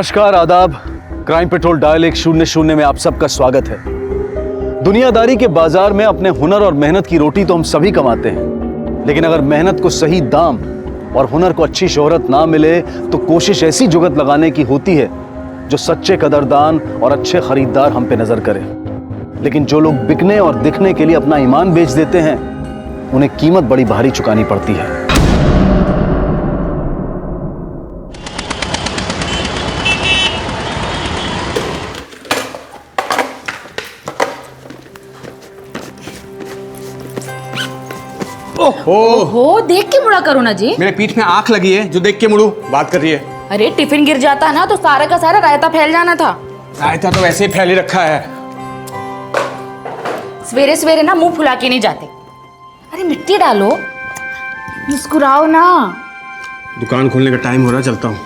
नमस्कार, आदाब। Crime petrol dial 100 में आप सबका स्वागत है। दुनियादारी के बाजार में अपने हुनर और मेहनत की रोटी तो हम सभी कमाते हैं, लेकिन अगर मेहनत को सही दाम और हुनर को अच्छी शोहरत ना मिले तो कोशिश ऐसी जुगत लगाने की होती है जो सच्चे कदरदान और अच्छे खरीदार हम पे नजर करें। लेकिन जो लोग बिकने और दिखने के लिए अपना ईमान बेच देते हैं, उन्हें कीमत बड़ी भारी चुकानी पड़ती है। ओहो, देख के मुड़ा करो ना जी। मेरे पीठ में आंख लगी है जो देख के मुड़ू बात कर रही है। अरे टिफिन गिर जाता ना तो सारा का सारा रायता फैल जाना था। रायता तो वैसे ही फैले रखा है। सवेरे सवेरे ना मुंह फुला के नहीं जाते। अरे मिट्टी डालो, मुस्कुराओ ना। दुकान खोलने का टाइम हो रहा, चलता हूँ।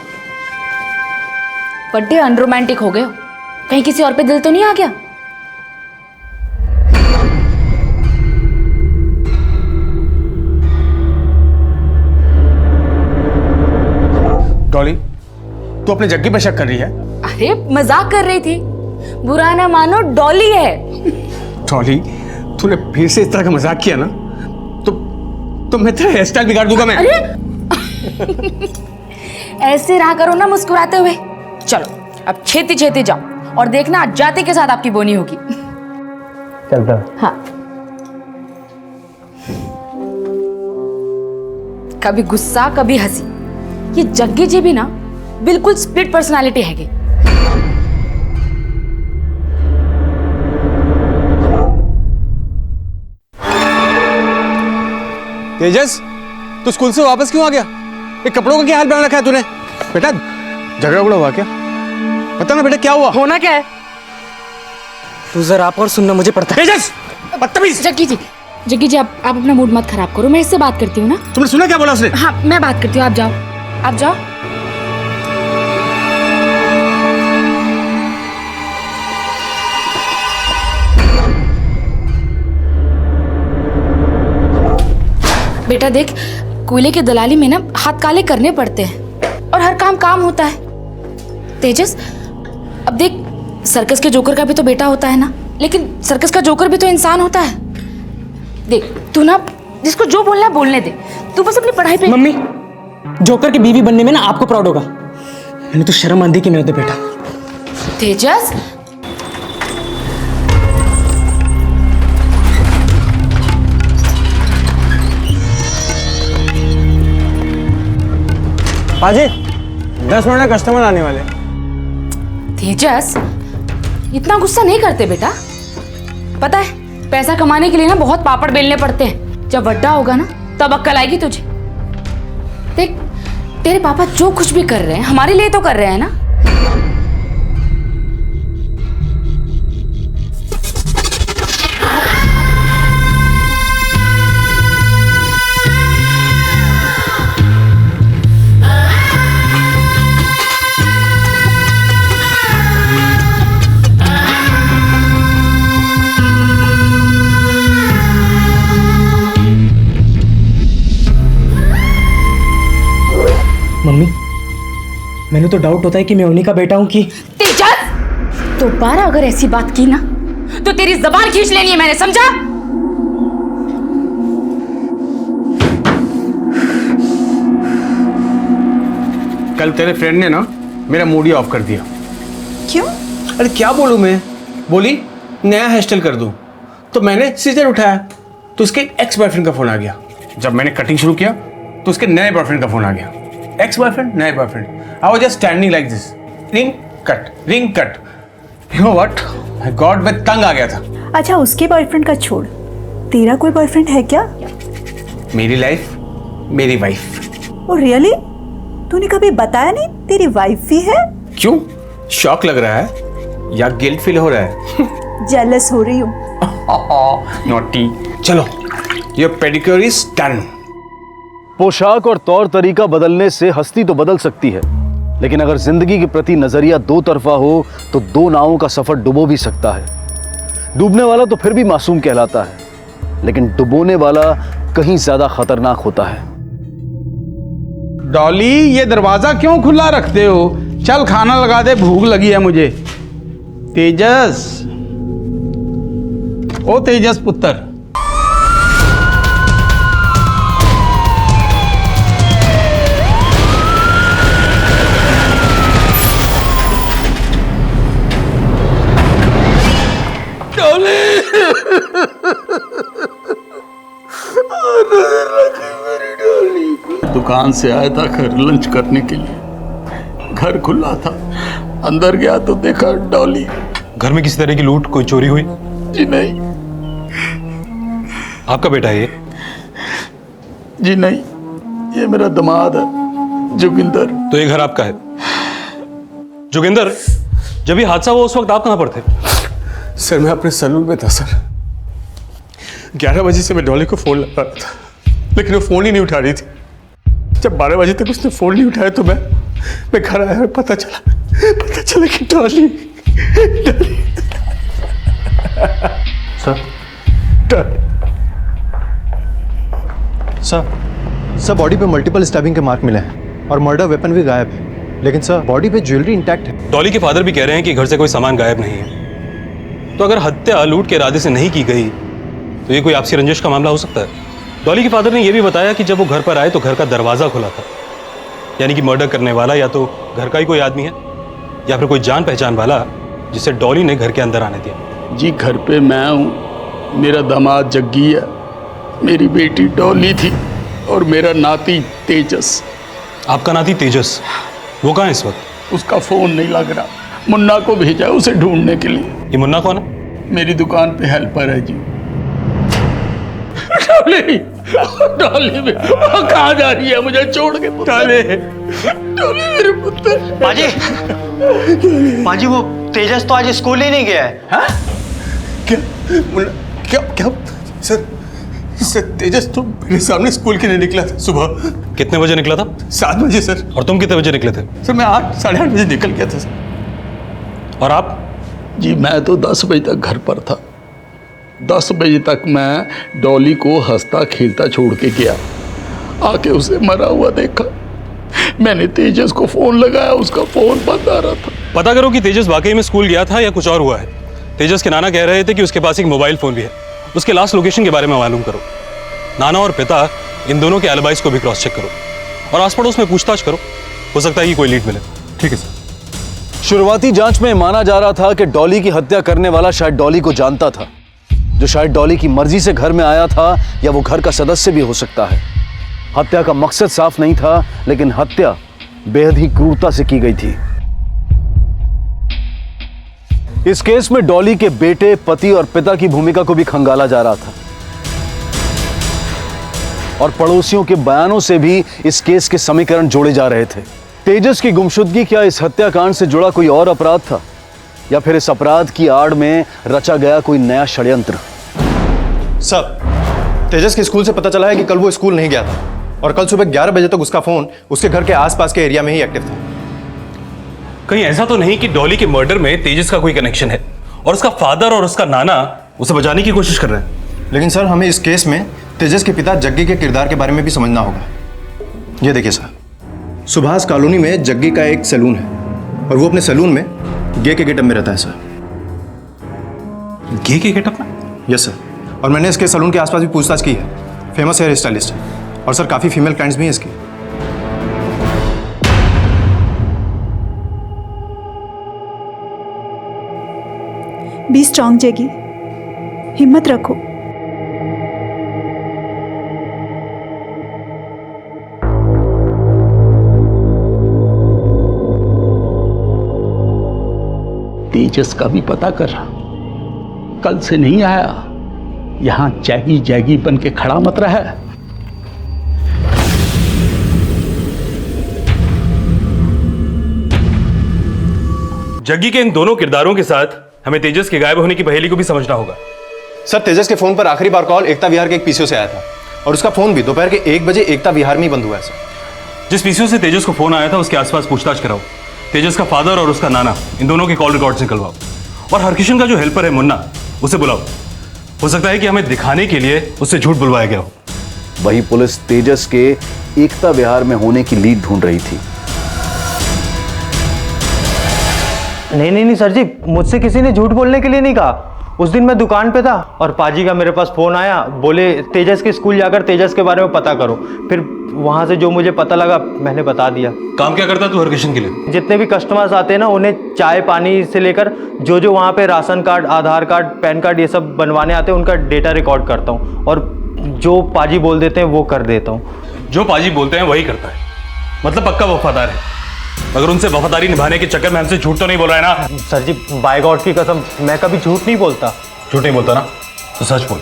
बड्डे अनरोमांटिक हो गए हो। कहीं किसी और पे दिल तो नहीं आ गया? डॉली, तू अपने जग्गी पे शक कर रही है? अरे मजाक कर रही थी। बुरा ना मानो, डॉली है। डॉली, तूने फिर से इस तरह का मजाक किया ना तो मैं तेरा हेयर स्टाइल बिगाड़ दूंगा मैं। अरे ऐसे रहा करो ना मुस्कुराते हुए। चलो अब छेती छेती जाओ और देखना आज जाते के साथ आपकी बोनी होगी। चलता। हाँ, कभी गुस्सा कभी हंसी। ये जग्गी जी भी ना बिल्कुल स्प्लिट पर्सनालिटी हैगी। तेजस, तू स्कूल से वापस क्यों आ गया? ये कपड़ों का क्या हाल बना रखा है तूने? बेटा झगड़ा उगड़ा हुआ क्या? पता ना बेटा क्या हुआ? होना क्या है? तू जरा आप और सुनना मुझे पड़ता है। तेजस, बदतमीज! जग्गी जी आप अपना मूड मत खराब करो। मैं इससे बात करती हूँ ना। तुमने सुना क्या बोला उसने? हाँ मैं बात करती हूँ, आप जाओ आप जाओ। बेटा देख, कोयले की दलाली में ना हाथ काले करने पड़ते हैं और हर काम होता है। तेजस, अब देख, सर्कस के जोकर का भी तो बेटा होता है ना, लेकिन सर्कस का जोकर भी तो इंसान होता है। देख तू ना जिसको जो बोलना है बोलने दे, तू बस अपनी पढ़ाई पे। मम्मी, जोकर की बीवी बनने में ना आपको प्राउड होगा। मैंने तो शर्म आंधी की मेरे बेटा। तेजस, पाजी, 10 मिनट में कस्टमर आने वाले। तेजस इतना गुस्सा नहीं करते बेटा। पता है पैसा कमाने के लिए ना बहुत पापड़ बेलने पड़ते हैं। जब बड्डा होगा ना तब अक्ल आएगी तुझे। देख तेरे पापा जो कुछ भी कर रहे हैं हमारे लिए तो कर रहे हैं ना। मम्मी, मैंने तो डाउट होता है कि मैं उन्हीं का बेटा हूँ कि। तेजस, दोबारा अगर ऐसी बात की ना तो तेरी जबान खींच लेनी है मैंने, समझा? कल तेरे फ्रेंड ने ना मेरा मूड ही ऑफ कर दिया। क्यों? अरे क्या बोलूं मैं? बोली नया हेयर स्टाइल कर दूं, तो मैंने सीजर उठाया तो उसके एक्स बॉयफ्रेंड का फोन आ गया। जब मैंने कटिंग शुरू किया तो उसके नए बॉयफ्रेंड का फोन आ गया। एक्स बॉयफ्रेंड, नए boyfriend. I was just standing like this, ring cut ring cut. You know what, I got, मैं तंग आ गया था। अच्छा, उसके बॉयफ्रेंड का छोड़, तेरा कोई बॉयफ्रेंड है क्या? मेरी लाइफ मेरी वाइफ। Oh really? तूने कभी बताया नहीं तेरी वाइफ भी है? क्यों, शॉक लग रहा है या गिल्ट फील हो रहा है? जेलस हो रही हूँ। नॉटी। चलो, योर पेडिक्योर इज डन। पोशाक और तौर तरीका बदलने से हस्ती तो बदल सकती है, लेकिन अगर जिंदगी के प्रति नजरिया दो तरफा हो तो दो नावों का सफर डुबो भी सकता है। डूबने वाला तो फिर भी मासूम कहलाता है, लेकिन डुबोने वाला कहीं ज्यादा खतरनाक होता है। डॉली, ये दरवाजा क्यों खुला रखते हो? चल खाना लगा दे, भूख लगी है मुझे। तेजस, ओ तेजस पुत्र। दुकान से आया था घर लंच करने के लिए। घर खुला था, अंदर गया तो देखा डॉली। घर में किसी तरह की लूट, कोई चोरी हुई? जी नहीं। आपका बेटा है ये? जी नहीं, ये मेरा दामाद है जोगिंदर। तो ये घर आपका है? जोगिंदर, जब ये हादसा हुआ उस वक्त आप कहां पर थे? सर मैं अपने सैलून में था सर। 11 बजे से मैं डॉली को फोन लगा रहा था, लेकिन वो फोन ही नहीं उठा रही थी। जब 12 बजे तक उसने फोन नहीं उठाया तो मैं घर आया और पता चला कि डॉली सर बॉडी पे मल्टीपल स्टैबिंग के मार्क मिले हैं और मर्डर वेपन भी गायब है, लेकिन सर बॉडी पे ज्वेलरी इंटैक्ट है। डॉली के फादर भी कह रहे हैं कि घर से कोई सामान गायब नहीं है। तो अगर हत्या लूट के इरादे से नहीं की गई तो ये कोई आपसी रंजिश का मामला हो सकता है। डॉली के फादर ने यह भी बताया कि जब वो घर पर आए तो घर का दरवाजा खुला था, यानी कि मर्डर करने वाला या तो घर का ही कोई आदमी है या फिर कोई जान पहचान वाला जिसे डॉली ने घर के अंदर आने दिया। जी घर पे मैं हूँ, मेरा दामाद जग्गी है, मेरी बेटी डॉली थी और मेरा नाती तेजस। आपका नाती तेजस, वो कहाँ है इस वक्त? उसका फोन नहीं लग रहा, मुन्ना को भेजा उसे ढूंढने के लिए। ये मुन्ना कौन है? मेरी दुकान पे हेल्पर है जी। डॉली में कहाँ जा रही है मुझे छोड़ के? डॉली मेरे पुत्र। पाजी वो तेजस तो आज स्कूल ही नहीं गया है। हाँ? क्या सर तेजस तो मेरे सामने स्कूल के लिए निकला था सुबह। कितने बजे निकला था? 7 बजे सर। और तुम कितने बजे निकले थे? सर मैं 8-8:30 बजे निकल गया था सर। और आप? जी मैं तो 10 बजे तक घर पर था। 10 बजे तक मैं डॉली को हंसता खेलता छोड़ के गया, आके उसे मरा हुआ देखा। मैंने तेजस को फोन लगाया, उसका फोन बंद आ रहा था। पता करो कि तेजस वाकई में स्कूल गया था या कुछ और हुआ है। तेजस के नाना कह रहे थे कि उसके पास एक मोबाइल फोन भी है। उसके लास्ट लोकेशन के बारे में मालूम करो। नाना और पिता इन दोनों के एलिबाइज को भी क्रॉस चेक करो और आस पड़ोस में पूछताछ करो, हो सकता है कि कोई लीड मिले। ठीक है सर। शुरुआती जांच में माना जा रहा था कि डॉली की हत्या करने वाला शायद डॉली को जानता था, जो शायद डॉली की मर्जी से घर में आया था, या वो घर का सदस्य भी हो सकता है। हत्या का मकसद साफ नहीं था, लेकिन हत्या बेहद ही क्रूरता से की गई थी। इस केस में डॉली के बेटे, पति और पिता की भूमिका को भी खंगाला जा रहा था और पड़ोसियों के बयानों से भी इस केस के समीकरण जोड़े जा रहे थे। तेजस की गुमशुदगी क्या इस हत्याकांड से जुड़ा कोई और अपराध था, या फिर इस अपराध की आड़ में रचा गया कोई नया षड्यंत्र? सर तेजस के स्कूल से पता चला है कि कल वो स्कूल नहीं गया था और कल सुबह 11 बजे तक उसका फोन उसके घर के आसपास के एरिया में ही एक्टिव था। कहीं ऐसा तो नहीं कि डॉली के मर्डर में तेजस का कोई कनेक्शन है और उसका फादर और उसका नाना उसे बचाने की कोशिश कर रहे हैं? लेकिन सर हमें इस केस में तेजस के पिता जग्गी के किरदार के बारे में भी समझना होगा। ये देखिए सर, सुभाष कॉलोनी में जग्गी का एक सैलून है और वो अपने सैलून में गे के गेटअप में रहता है सर। गे के गेटअप में? यस सर, और मैंने इसके सैलून के आसपास भी पूछताछ की है। फेमस हेयर स्टाइलिस्ट है और सर काफ़ी फीमेल क्लाइंट्स भी हैं इसके। बी स्ट्रांग जगी, हिम्मत रखो। तेजस का भी पता कर, कल से नहीं आया, यहां जैगी जैगी बन के खड़ा मत रहा है। जग्गी के इन दोनों किरदारों के साथ हमें तेजस के गायब होने की पहेली को भी समझना होगा। सर तेजस के फोन पर आखिरी बार कॉल एकता विहार के एक पीसीओ से आया था और उसका फोन भी दोपहर के 1 बजे एकता विहार में ही बंद हुआ है सर। जिस पीसीओ से तेजस को फोन आया था उसके आसपास पूछताछ कराओ। तेजस का फादर और उसका नाना, इन दोनों के कॉल रिकॉर्ड्स निकलवाओ और हरकिशन का जो हेल्पर है मुन्ना, उसे बुलाओ। हो सकता है कि हमें दिखाने के लिए उससे झूठ बुलवाया गया हो। वही पुलिस तेजस के एकता विहार में होने की लीड ढूंढ रही थी। नहीं सर जी, मुझसे किसी ने झूठ बोलने के लिए नहीं कहा। उस दिन मैं दुकान पे था और पाजी का मेरे पास फ़ोन आया, बोले तेजस के स्कूल जाकर तेजस के बारे में पता करो। फिर वहाँ से जो मुझे पता लगा मैंने बता दिया। काम क्या करता है तू हरकिशन के लिए? जितने भी कस्टमर्स आते हैं ना, उन्हें चाय पानी से लेकर जो वहाँ पे राशन कार्ड, आधार कार्ड, पैन कार्ड ये सब बनवाने आते हैं, उनका डेटा रिकॉर्ड करता हूँ और जो पाजी बोल देते हैं वो कर देता हूँ। जो पाजी बोलते हैं वही करता है, मतलब पक्का वफादार है। मगर उनसे वफादारी निभाने के चक्कर में हमसे झूठ तो नहीं बोल रहा है ना? सर जी, बाय गॉड की कसम, मैं कभी झूठ नहीं बोलता। झूठ नहीं बोलता ना तो सच बोल।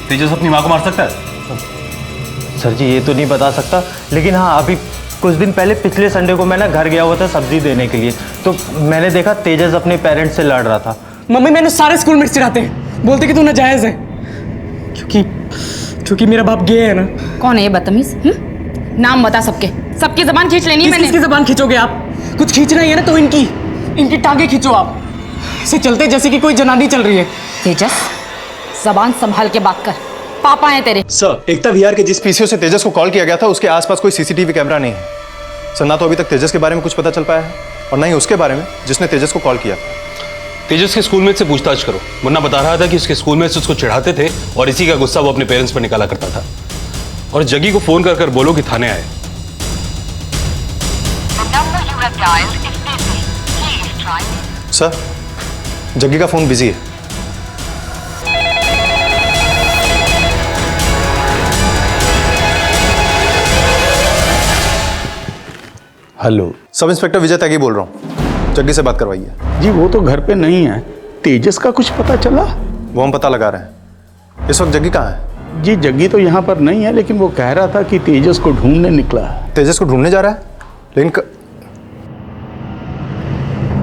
तेजस अपनी माँ को मार सकता है? सर जी ये तो नहीं बता सकता, लेकिन हाँ अभी कुछ दिन पहले पिछले संडे को मैं ना घर गया हुआ था सब्जी देने के लिए, तो मैंने देखा तेजस अपने पेरेंट्स से लड़ रहा था। मम्मी मैंने सारे स्कूल में चिढ़ाते हैं, बोलते कि तू नाजायज है, क्योंकि मेरा बाप गे है ना। कौन है ये बदतमीज? नाम बता सबके, सबकी जबान खींच लेनी है मैंने। किसकी जबान खींचोगे आप? कुछ खींचना ही है ना तो इनकी टांगे खींचो आप। ऐसे चलते जैसे कि कोई जनानी चल रही है। तेजस, जबान संभाल के बात कर, पापा हैं तेरे। सर, एकता विहार के जिस पीसीओ से तेजस को कॉल किया गया था उसके आसपास कोई सीसीटीवी कैमरा नहीं है सर। ना तो अभी तक तेजस के बारे में कुछ पता चल पाया है और ना ही उसके बारे में जिसने तेजस को कॉल किया। तेजस के स्कूलमेट से पूछताछ करो। मुन्ना बता रहा था कि उसके स्कूलमेट से उसको चिढ़ाते थे और इसी का गुस्सा वो अपने पेरेंट्स पर निकाला करता था। और जग्गी को फोन कर बोलो कि थाने आए। सर, जग्गी का फोन बिजी है। हेलो, सब इंस्पेक्टर विजय त्यागी बोल रहा हूँ, जग्गी से बात करवाइए। जी वो तो घर पे नहीं है। तेजस का कुछ पता चला? वो हम पता लगा रहे हैं। इस वक्त जग्गी कहाँ है? जी जग्गी तो यहाँ पर नहीं है, लेकिन वो कह रहा था कि तेजस को ढूंढने निकला है। तेजस को ढूंढने जा रहा है? लेकिन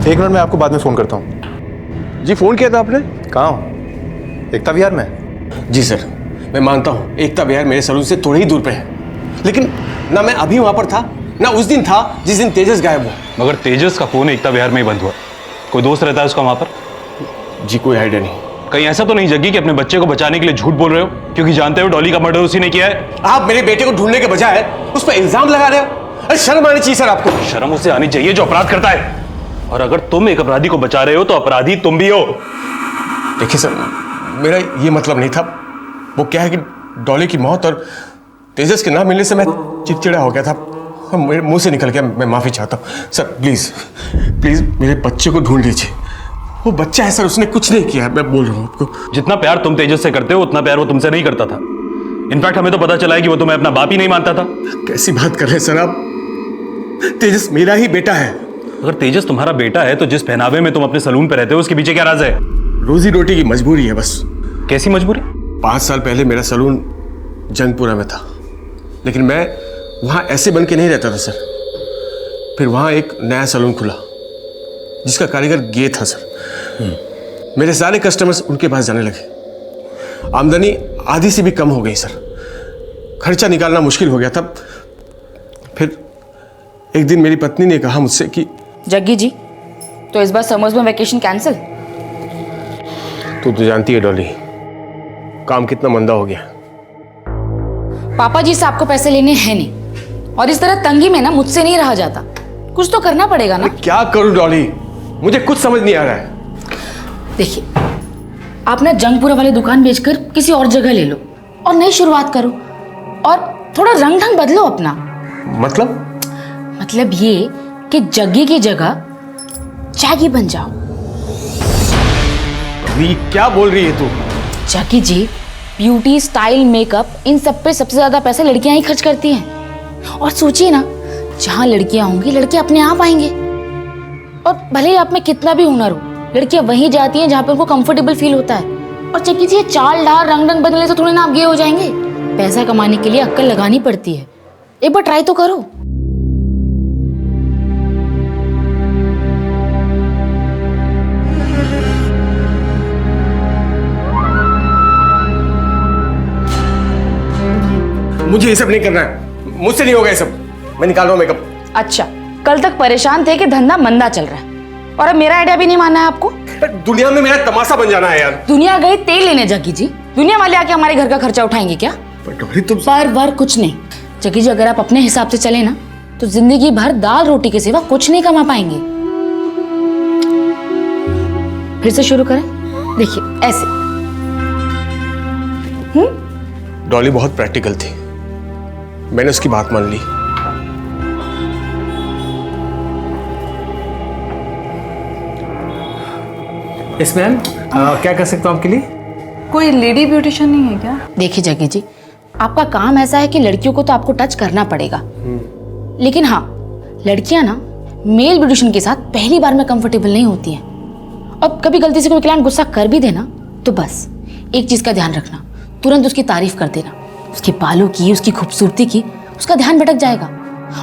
एक मिनट, मैं आपको बाद में फोन करता हूँ। जी फोन किया था आपने? कहाँ हो? एकता विहार में? जी सर, मैं मानता हूँ एकता विहार मेरे सलून से थोड़ी ही दूर पे है, लेकिन ना मैं अभी वहां पर था ना उस दिन था जिस दिन तेजस गायब हुआ। मगर तेजस का फोन एकता विहार में ही बंद हुआ। कोई दोस्त रहता है उसका वहां पर? जी कोई आइडिया नहीं। कहीं ऐसा तो नहीं जग्गी कि अपने बच्चे को बचाने के लिए झूठ बोल रहे हो, क्योंकि जानते हो डॉली का मर्डर उसी ने किया है? आप मेरे बेटे को ढूंढने के बजाय उस पर इल्जाम लगा रहे हो। अरे शर्म आनी चाहिए सर आपको। शर्म उसे आनी चाहिए जो अपराध करता है, और अगर तुम एक अपराधी को बचा रहे हो तो अपराधी तुम भी हो। देखिए सर, मेरा ये मतलब नहीं था। वो क्या है कि डॉली की मौत और तेजस के ना मिलने से मैं चिड़चिड़ा हो गया था, मेरे मुंह से निकल गया। मैं माफी चाहता हूँ सर। प्लीज प्लीज मेरे बच्चे को ढूंढ लीजिए। वो बच्चा है सर, उसने कुछ नहीं किया है, मैं बोल रहा हूँ आपको। जितना प्यार तुम तेजस से करते हो उतना प्यार वो तुमसे नहीं करता था। इनफैक्ट हमें तो पता चला है कि वो तुम्हें अपना बाप ही नहीं मानता था। कैसी बात कर रहे हैं सर आप? तेजस मेरा ही बेटा है। अगर तेजस तुम्हारा बेटा है तो जिस पहनावे में तुम अपने सलून पे रहते हो उसके पीछे क्या राज है? रोजी रोटी की मजबूरी है बस। कैसी मजबूरी? 5 साल पहले मेरा सलून जंगपुरा में था, लेकिन मैं वहां ऐसे बन के नहीं रहता था सर। फिर वहां एक नया सलून खुला जिसका कारीगर गे था सर। मेरे सारे कस्टमर्स उनके पास जाने लगे। आमदनी आधी से भी कम हो गई सर। खर्चा निकालना मुश्किल हो गया था। फिर एक दिन मेरी पत्नी ने कहा मुझसे कि जग्गी जी, तो इस बार समर्स में वैकेशन कैंसिल? तू तो जानती है डॉली, काम कितना मंदा हो गया। पापा जी से आपको पैसे लेने हैं नहीं, और इस तरह तंगी में ना मुझसे नहीं रहा जाता। कुछ तो करना पड़ेगा ना। क्या करूं डॉली, मुझे कुछ समझ नहीं आ रहा है। देखिए, आप ना जंगपुरा वाली दुकान बेचकर किसी और जगह ले लो और नई शुरुआत करो, और थोड़ा रंग ढंग बदलो अपना। मतलब ये कि जग्गी की जगह जैगी बन जाओ। ये क्या बोल रही है तू? जग्गी जी, ब्यूटी, स्टाइल, मेकअप, इन सब पे सबसे ज्यादा पैसे लड़कियां ही खर्च करती हैं। और सोचिए ना, जहां लड़कियां होंगी लड़के अपने आप आएंगे। और भले ही आप में कितना भी हुनर हो, लड़कियां वहीं जाती हैं जहां पे उनको कंफर्टेबल फील होता है। और जग्गी जी, चाल डाल रंग ढंग बदलने से थोड़ी ना आप गे हो जाएंगे। पैसा कमाने के लिए अक्ल लगानी पड़ती है। एक बार ट्राई तो करो। मुझे ये सब नहीं करना है, मुझसे नहीं होगा ये सब। मैं निकाल रहा हूँ मेकअप। अच्छा, कल तक परेशान थे कि धंधा मंदा चल रहा है, और अब मेरा आइडिया भी नहीं मानना है आपको? दुनिया में मेरा तमाशा बन जाना है यार। दुनिया गई तेल लेने जग्गी जी, दुनिया वाले आके हमारे घर का खर्चा उठाएंगे क्या? पर वर कुछ नहीं जग्गी जी, अगर आप अपने हिसाब से चले ना तो जिंदगी भर दाल रोटी के सिवा कुछ नहीं कमा पाएंगे। फिर से शुरू करें? देखिए ऐसे। डॉली बहुत प्रैक्टिकल थी, मैंने उसकी बात मान ली। यस मैम, क्या कर सकता हूँ आपके लिए? कोई लेडी ब्यूटिशियन नहीं है क्या? देखिए जग्गी जी, आपका काम ऐसा है कि लड़कियों को तो आपको टच करना पड़ेगा, लेकिन हाँ, लड़कियां ना मेल ब्यूटिशियन के साथ पहली बार में कंफर्टेबल नहीं होती हैं। और कभी गलती से कोई क्लाइंट गुस्सा कर भी देना तो बस एक चीज का ध्यान रखना, तुरंत उसकी तारीफ कर देना, उसके बालों की, उसकी खूबसूरती की, उसका ध्यान भटक जाएगा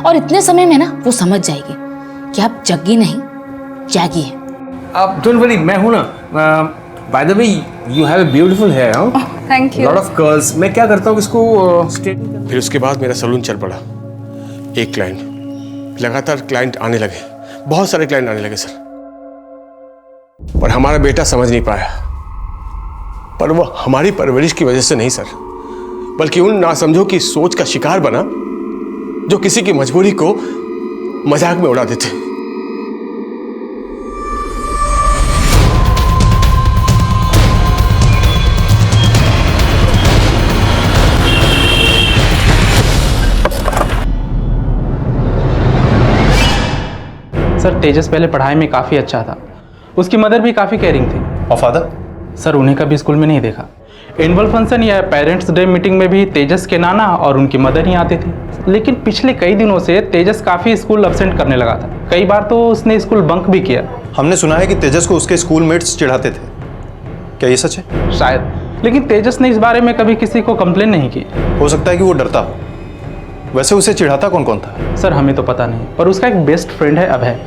और इतने समय में ना वो समझ जाएगी कि आप जग्गी नहीं जैगी है। आप डोंट वरी, मैं हूं ना। By the way, you have a beautiful hair. Thank you. Lot of curls. मैं क्या करता हूँ इसको स्ट्रेट। फिर उसके बाद मेरा सलून चल पड़ा। एक क्लाइंट, लगातार क्लाइंट आने लगे, बहुत सारे क्लाइंट आने लगे सर। पर हमारा बेटा समझ नहीं पाया, पर वो हमारी परवरिश की वजह से नहीं सर, बल्कि उन नासमझों की सोच का शिकार बना जो किसी की मजबूरी को मजाक में उड़ा देते। सर तेजस पहले पढ़ाई में काफ़ी अच्छा था, उसकी मदर भी काफ़ी केयरिंग थी। और फादर? सर उन्हें कभी स्कूल में नहीं देखा। एनुअल फंक्शन या पेरेंट्स डे मीटिंग में भी तेजस के नाना और उनकी मदर ही आते थे, लेकिन पिछले कई दिनों से तेजस काफ़ी स्कूल अब्सेंट करने लगा था। कई बार तो उसने स्कूल बंक भी किया। हमने सुना है कि तेजस को उसके स्कूलमेट्स चिढ़ाते थे, क्या ये सच है? शायद, लेकिन तेजस ने इस बारे में कभी किसी को कंप्लेन नहीं की। हो सकता है कि वो डरता हो। वैसे उसे चिढ़ाता कौन कौन था? सर हमें तो पता नहीं, पर उसका एक बेस्ट फ्रेंड है अभय,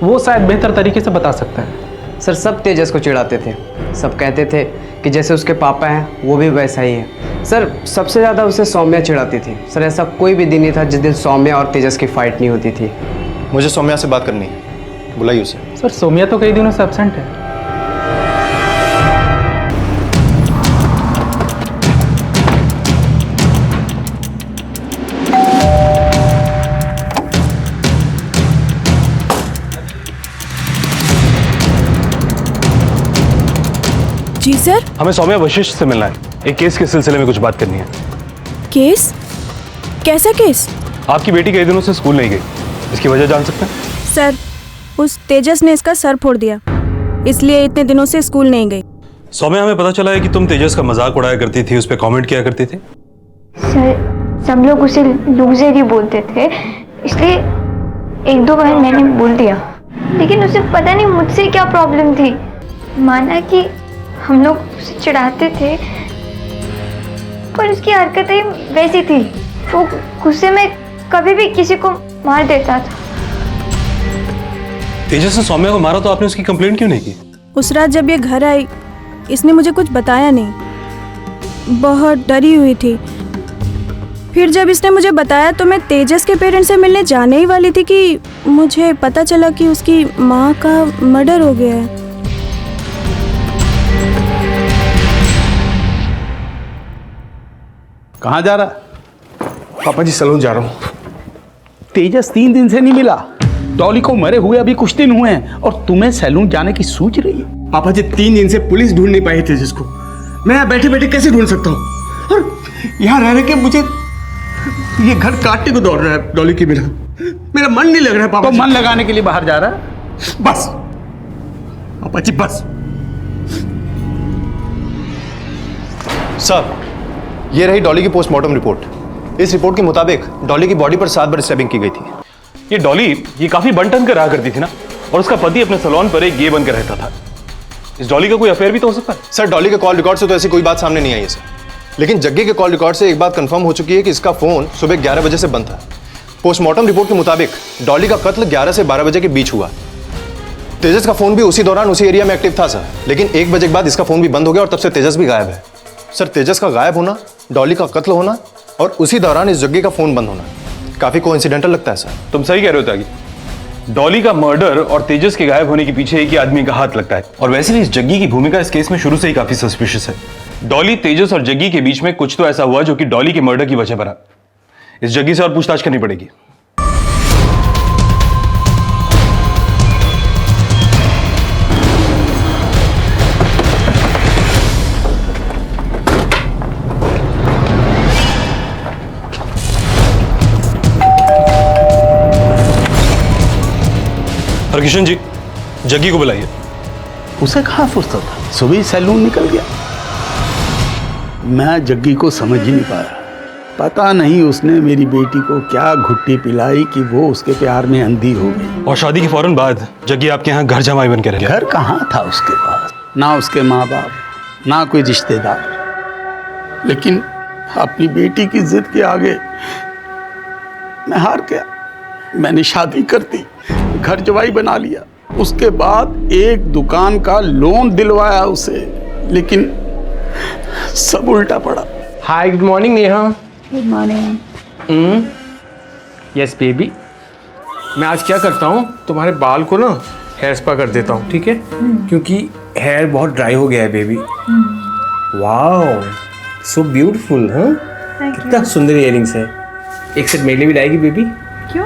वो शायद बेहतर तरीके से बता सकता है। सर सब तेजस को चिढ़ाते थे, सब कहते थे कि जैसे उसके पापा हैं वो भी वैसा ही है। सर सबसे ज़्यादा उसे सौम्या चिढ़ाती थी। सर ऐसा कोई भी दिन नहीं था जिस दिन सौम्या और तेजस की फाइट नहीं होती थी। मुझे सौम्या से बात करनी है, बुलाइए उसे। सर सौम्या तो कई दिनों से एब्सेंट है। जी सर। हमें सौम्या वशिष्ठ से मिलना है, एक केस के सिलसिले में कुछ बात करनी है। केस? कैसा केस? आपकी बेटी कई दिनों से स्कूल नहीं गई, इसकी वजह जान सकते हैं? सर उस तेजस ने इसका सर फोड़ दिया, इसलिए इतने दिनों से स्कूल नहीं गई। सौम्या हमें पता चला है कि तुम तेजस का मजाक उड़ाया करती थी, उस पर कमेंट किया करती थी। सर सब लोग उसे लूजर ही बोलते थे, इसलिए एक दो बार मैंने बोल दिया, लेकिन उसे पता नहीं मुझसे क्या प्रॉब्लम थी। माना कि हम लोग उसे चिढ़ाते थे, पर उसकी हरकतें वैसी थी, वो गुस्से में कभी भी किसी को मार देता था। तेजस ने सौम्या को मारा तो आपने उसकी कंप्लेंट क्यों नहीं की? उस रात जब ये घर आई, इसने मुझे कुछ बताया नहीं, बहुत डरी हुई थी। फिर जब इसने मुझे बताया तो मैं तेजस के पेरेंट्स से मिलने जाने ही वाली थी कि मुझे पता चला कि उसकी माँ का मर्डर हो गया है। कहाँ जा रहा? पापा जी सलून जा रहा हूँ। तेजस 3 दिन से नहीं मिला, डॉली को मरे हुए अभी कुछ दिन हुए हैं और तुम्हें सैलून जाने की सोच रही है? पापा जी 3 दिन से पुलिस ढूंढ नहीं पाई तेजस को, मैं यहाँ बैठे बैठे कैसे ढूंढ सकता हूँ? और यहाँ रह के मुझे ये घर काटने को दौड़ रहा है डॉली के बिना, मेरा मन नहीं लग रहा है पापा। तो मन लगाने के लिए बाहर जा रहा है? बस पापा जी बस। साहब, ये रही डॉली की पोस्टमार्टम रिपोर्ट। इस रिपोर्ट के मुताबिक डॉली की बॉडी पर 7 बार स्टैबिंग की गई थी। ये डॉली ये काफी बन-ठन कर रहा करती थी ना, और उसका पति अपने सैलून पर एक गे बनकर रहता था। इस डॉली का कोई अफेयर भी तो हो सकता है? सर डॉली के कॉल रिकॉर्ड से तो ऐसी कोई बात सामने नहीं आई है सर, लेकिन जग्गी के कॉल रिकॉर्ड से एक बात कंफर्म हो चुकी है कि इसका फोन सुबह 11 बजे से बंद था। पोस्टमार्टम रिपोर्ट के मुताबिक डॉली का कत्ल 11 से 12 बजे के बीच हुआ। तेजस का फोन भी उसी दौरान उसी एरिया में एक्टिव था सर, लेकिन 1 बजे के बाद इसका फोन भी बंद हो गया और तब से तेजस भी गायब है। सर तेजस का गायब होना, डॉली का कत्ल होना और उसी दौरान इस जग्गी का फोन बंद होना काफी कोइंसिडेंटल लगता है सर। तुम सही कह रहे हो त्यागी, डॉली का मर्डर और तेजस के गायब होने के पीछे एक ही आदमी का हाथ लगता है। और वैसे भी इस जग्गी की भूमिका इस केस में शुरू से ही काफी सस्पिशियस है। डॉली, तेजस और जग्गी के बीच में कुछ तो ऐसा हुआ जो कि डॉली के मर्डर की वजह बना। इस जग्गी से और पूछताछ करनी पड़ेगी। किशन जी, जग्गी को बुलाइए। उसे कहाँ फुर्सत था, सुबह ही सैलून निकल गया। मैं जग्गी को समझ ही नहीं पाया। पता नहीं उसने मेरी बेटी को क्या घुट्टी पिलाई कि वो उसके प्यार में अंधी हो गई। और शादी के फौरन बाद जग्गी आपके यहाँ घर जमाई बन के रह गया। घर कहाँ था उसके पास, ना उसके माँ बाप, ना कोई रिश्तेदार। लेकिन अपनी बेटी की जिद के आगे मैं हार गया। मैंने शादी कर दी, घर जवाई बना लिया। उसके बाद एक दुकान का लोन दिलवाया उसे, लेकिन सब उल्टा पड़ा। Hi, good morning Neha. Good morning. Yes baby, मैं आज क्या करता हूँ, तुम्हारे बाल को ना हेयर स्पा कर देता हूँ, ठीक है? क्योंकि हेयर बहुत ड्राई हो गया है बेबी। Wow, so beautiful. हाँ, कितना सुंदर इयररिंग्स है। एक सेट मेरे लिए भी लाएगी बेबी? क्यों?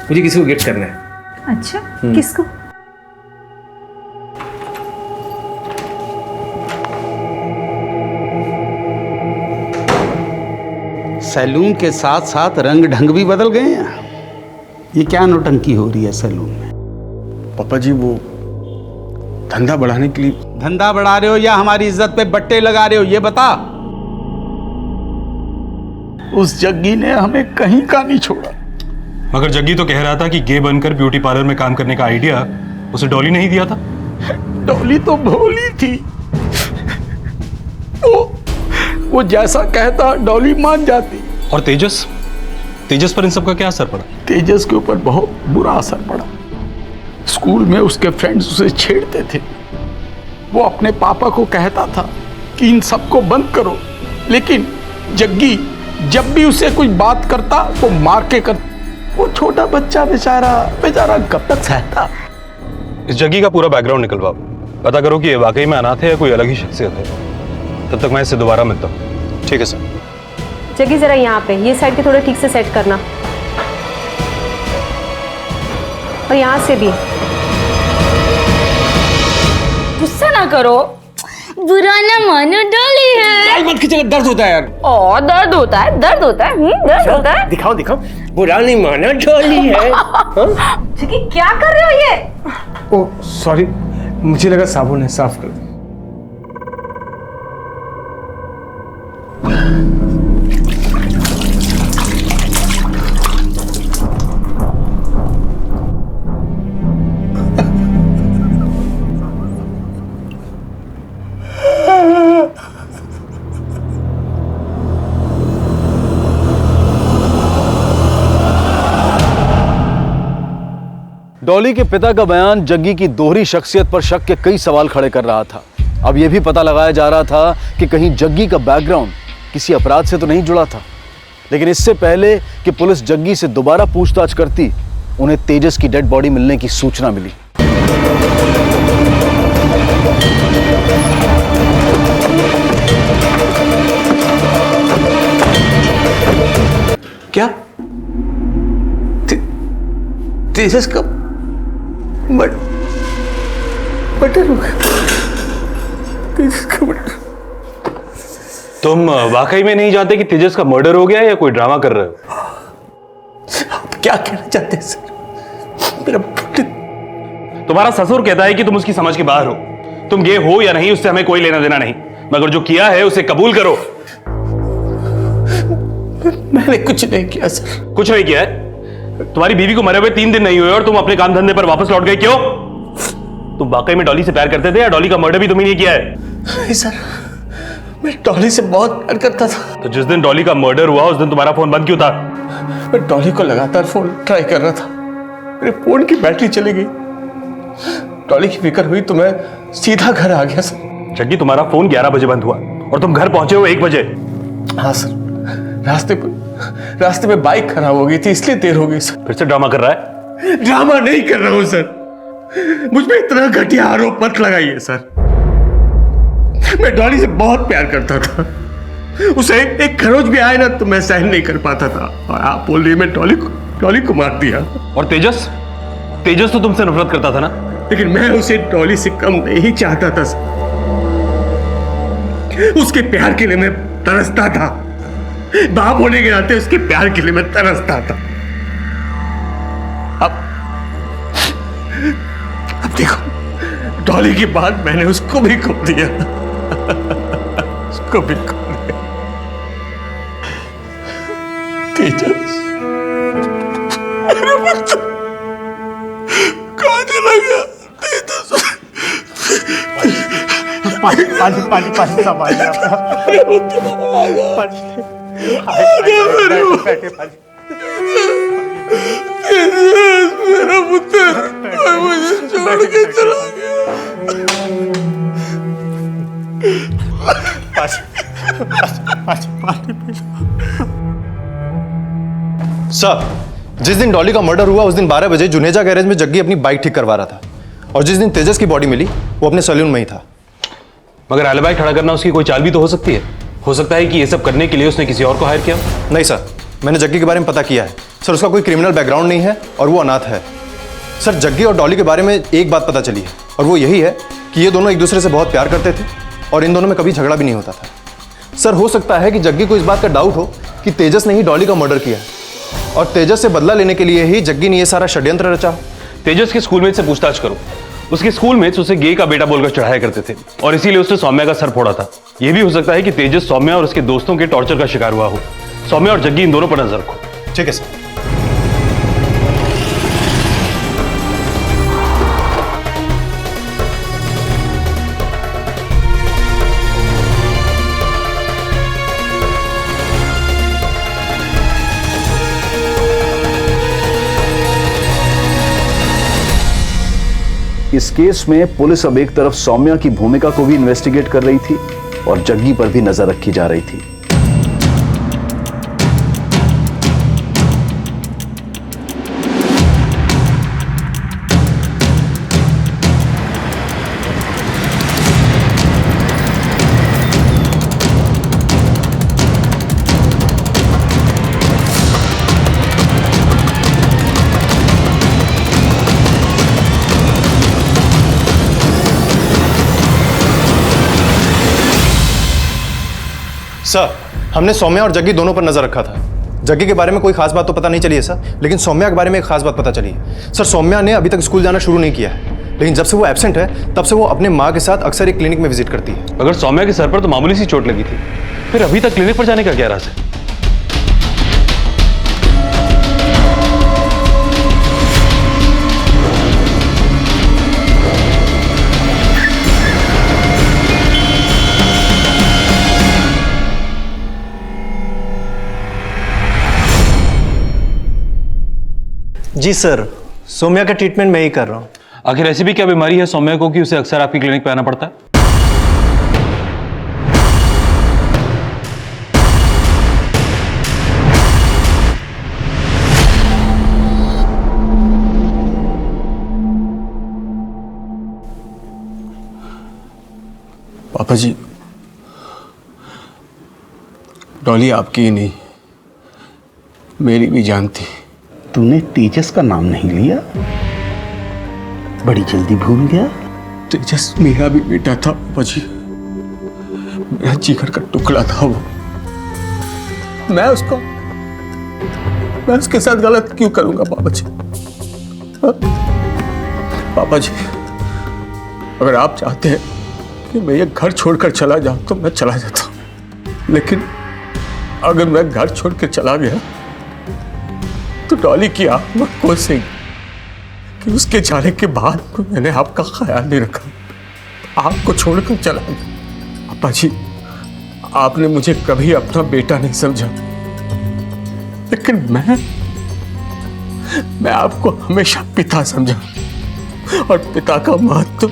मुझे किसी को गिफ्ट करना है। अच्छा, किसको? सैलून के साथ साथ रंग ढंग भी बदल गए हैं। ये क्या नौटंकी हो रही है सैलून में? पापा जी, वो धंधा बढ़ाने के लिए। धंधा बढ़ा रहे हो या हमारी इज्जत पे बट्टे लगा रहे हो, ये बता। उस जग्गी ने हमें कहीं का नहीं छोड़ा। मगर जग्गी तो कह रहा था कि गे बनकर ब्यूटी पार्लर में काम करने का आइडिया उसे डॉली ने ही दिया था। डॉली तो भोली थी। वो जैसा कहता डॉली मान जाती। और तेजस, तेजस पर इन सब का क्या असर पड़ा? तेजस के ऊपर बहुत बुरा असर पड़ा। स्कूल में उसके फ्रेंड्स उसे छेड़ते थे। वो अपने पापा को कहता था कि इन सबको बंद करो, लेकिन जग्गी जब भी उसे कुछ बात करता तो मार के कर। वो छोटा बच्चा बेचारा कब तक सहता। इस जग्गी का पूरा बैकग्राउंड निकलवाओ, पता करो कि ये वाकई में अनाथ है या कोई अलग ही शख्सियत है। तब तक मैं इससे दोबारा मिलता हूँ। ठीक है सर। जग्गी जरा यहाँ पे ये साइड के थोड़ा ठीक से सेट करना, और यहाँ से भी। गुस्सा ना करो, बुरा ना मानो, डॉली है। मत खींचेगा, दर्द होता है यार। ओ, दर्द होता है, दर्ड होता है। दिखाओ दिखाओ, बुरा नहीं माना, डॉली है। जग्गी क्या कर रहे हो ये? ओह सॉरी, मुझे लगा साबुन है, साफ कर दो। डॉली के पिता का बयान जग्गी की दोहरी शख्सियत पर शक के कई सवाल खड़े कर रहा था। अब यह भी पता लगाया जा रहा था कि कहीं जग्गी का बैकग्राउंड किसी अपराध से तो नहीं जुड़ा था। लेकिन इससे पहले कि पुलिस जग्गी से दोबारा पूछताछ करती, उन्हें तेजस की डेड बॉडी मिलने की सूचना मिली। क्या तेजस का मर्डर हो गया? तेजस का मर्डर? तुम वाकई में नहीं जानते कि तेजस का मर्डर हो गया या कोई ड्रामा कर रहे हो? आप क्या कहना चाहते हैं सर? मेरा तुम्हारा ससुर कहता है कि तुम उसकी समझ के बाहर हो। तुम गे हो या नहीं, उससे हमें कोई लेना देना नहीं, मगर जो किया है उसे कबूल करो। मैंने कुछ नहीं किया सर। कुछ नहीं किया है? तुम्हारी बीवी को मरे हुए 3 दिन नहीं हुए और तुम अपने काम धंधे पर वापस लौट गए, क्यों? तुम वाकई में डॉली से प्यार करते थे या डॉली का मर्डर भी तुमने नहीं किया है? नहीं सर, मैं डॉली से बहुत प्यार करता था। तो जिस दिन डॉली का मर्डर हुआ उस दिन तुम्हारा फोन बंद क्यों था? मैं डॉली को लगातार फोन ट्राई कर रहा था, मेरे फोन की बैटरी चली गई। डॉली की फिक्र हुई तो मैं सीधा घर आ गया सर। जग्गी, तुम्हारा फोन 11 बजे बंद हुआ और तुम घर पहुंचे हो 1 बजे। हाँ सर, रास्ते में बाइक खराब हो गई थी, इसलिए देर हो गई सर। फिर से ड्रामा कर रहा है? ड्रामा नहीं कर रहा हूं सर, मुझ पे इतना घटिया आरोप मत लगाइए सर। मैं डॉली से बहुत प्यार करता था, उसे एक खरोच भी आए ना तो मैं सहन नहीं कर पाता था, और आप बोल रही मैं डॉली को मार दिया। और तेजस तो तुमसे नफरत करता था ना? लेकिन मैं उसे डॉली से कम नहीं चाहता था सर। उसके प्यार के लिए मैं तरसता था, बाप होने के नाते उसके प्यार के लिए मैं तरसता था। डॉली के बाद मैंने उसको भी खो दिया। उसको भी खो दिया। तेजस, कहाँ चला गया तेजस? पानी पानी पानी पानी संभालिए आप। मेरा पुत्र मुझे छोड़ के चला गया। सर, जिस दिन डॉली का मर्डर हुआ उस दिन 12 बजे जुनेजा गैरेज में जग्गी अपनी बाइक ठीक करवा रहा था, और जिस दिन तेजस की बॉडी मिली वो अपने सैलून में ही था। मगर एलिबाई खड़ा करना उसकी कोई चाल भी तो हो सकती है। हो सकता है कि ये सब करने के लिए उसने किसी और को हायर किया। नहीं सर, मैंने जग्गी के बारे में पता किया है सर, उसका कोई क्रिमिनल बैकग्राउंड नहीं है और वो अनाथ है। सर, जग्गी और डॉली के बारे में एक बात पता चली है, और वो यही है कि ये दोनों एक दूसरे से बहुत प्यार करते थे और इन दोनों में कभी झगड़ा भी नहीं होता था। सर, हो सकता है कि जग्गी को इस बात का डाउट हो कि तेजस ने ही डॉली का मर्डर किया है, और तेजस से बदला लेने के लिए ही जग्गी ने यह सारा षड्यंत्र रचा। तेजस के स्कूलमेट से पूछताछ करो। उसके स्कूलमेट्स उसे गे का बेटा बोलकर चढ़ाया करते थे और इसीलिए उसने सौम्या का सर फोड़ा था। यह भी हो सकता है कि तेजस सौम्या और उसके दोस्तों के टॉर्चर का शिकार हुआ हो। सौम्या और जग्गी इन दोनों पर नजर रखो। ठीक है सर। इस केस में पुलिस अब एक तरफ सौम्या की भूमिका को भी इन्वेस्टिगेट कर रही थी और जग्गी पर भी नजर रखी जा रही थी। सर, हमने सौम्या और जग्गी दोनों पर नजर रखा था। जग्गी के बारे में कोई खास बात तो पता नहीं चली है सर, लेकिन सौम्या के बारे में एक खास बात पता चली है। सर, सौम्या ने अभी तक स्कूल जाना शुरू नहीं किया है, लेकिन जब से वो एब्सेंट है तब से वो अपने माँ के साथ अक्सर एक क्लिनिक में विजिट करती है। अगर सौम्या के सर पर तो मामूली सी चोट लगी थी, फिर अभी तक क्लिनिक पर जाने का क्या राज है? जी सर, सौम्या का ट्रीटमेंट मैं ही कर रहा हूँ। आखिर ऐसी भी क्या बीमारी है सौम्या को कि उसे अक्सर आपकी क्लिनिक पे आना पड़ता है? पापा जी, डॉली आपकी ही नहीं, मेरी भी जान थी। तूने तेजस का नाम नहीं लिया, बड़ी जल्दी भूल गया। तेजस मेरा भी बेटा था पापा जी, मेरा जिगर का टुकड़ा था वो। मैं उसके साथ गलत क्यों करूंगा पापा जी? हाँ? पापा जी, अगर आप चाहते हैं कि मैं ये घर छोड़कर चला जाऊं तो मैं चला जाता हूं, लेकिन अगर मैं घर छोड़ के चला गया तो डॉली की आत्मा कोसेगी कि उसके जाने के बाद मैंने आपका ख्याल नहीं रखा, आपको छोड़कर चला गया। पापा जी, आपने मुझे कभी अपना बेटा नहीं समझा, लेकिन मैं आपको हमेशा पिता समझा, और पिता का महत्व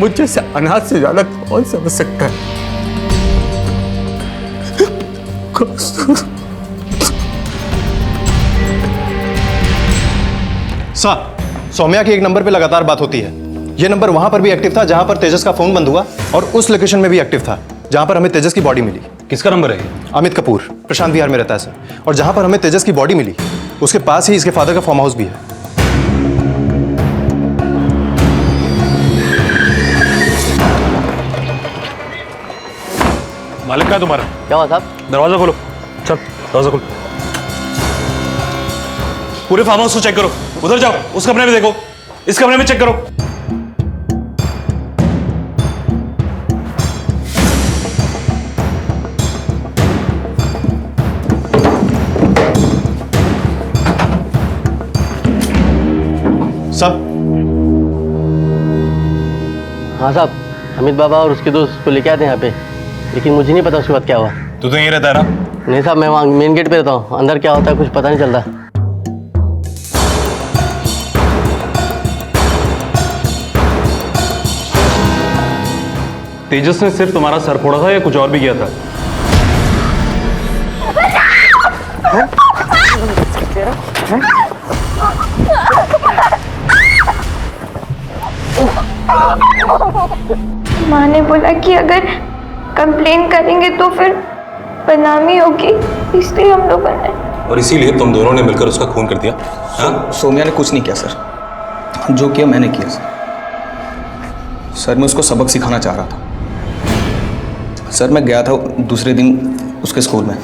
मुझ जैसे अनाथ से ज्यादा कौन समझ सकता है? सर, सौम्या की एक नंबर पे लगातार बात होती है। ये नंबर वहां पर भी एक्टिव था जहां पर तेजस का फोन बंद हुआ, और उस लोकेशन में भी एक्टिव था जहां पर हमें तेजस की बॉडी मिली। किसका नंबर है? अमित कपूर, प्रशांत विहार में रहता है सर, और जहां पर हमें तेजस की बॉडी मिली उसके पास ही इसके फादर का फार्म हाउस भी है। मालिक का तुम्हारा क्या हुआ साहब? दरवाजा खोलो। चल दरवाजा खोलो। पूरे फार्म हाउस को चेक करो। उधर जाओ, उस कमरे में देखो, इस कमरे में चेक करो। साहब। हाँ साहब, अमित बाबा और उसके दोस्त को लेके आए थे यहाँ पे, लेकिन मुझे नहीं पता उसके बाद क्या हुआ। तू तो यहीं रहता है ना? नहीं साहब, मैं वहाँ मेन गेट पे रहता हूँ, अंदर क्या होता है कुछ पता नहीं चलता। तेजस ने सिर्फ तुम्हारा सर फोड़ा था या कुछ और भी किया था? माँ ने बोला कि अगर कंप्लेन करेंगे तो फिर बदनामी होगी, इसलिए हम लोगों ने। और इसीलिए तुम दोनों ने मिलकर उसका खून कर दिया? हाँ? सोम्या ने कुछ नहीं किया सर, जो किया मैंने किया सर। सर मैं उसको सबक सिखाना चाह रहा था। सर मैं गया था दूसरे दिन उसके स्कूल में।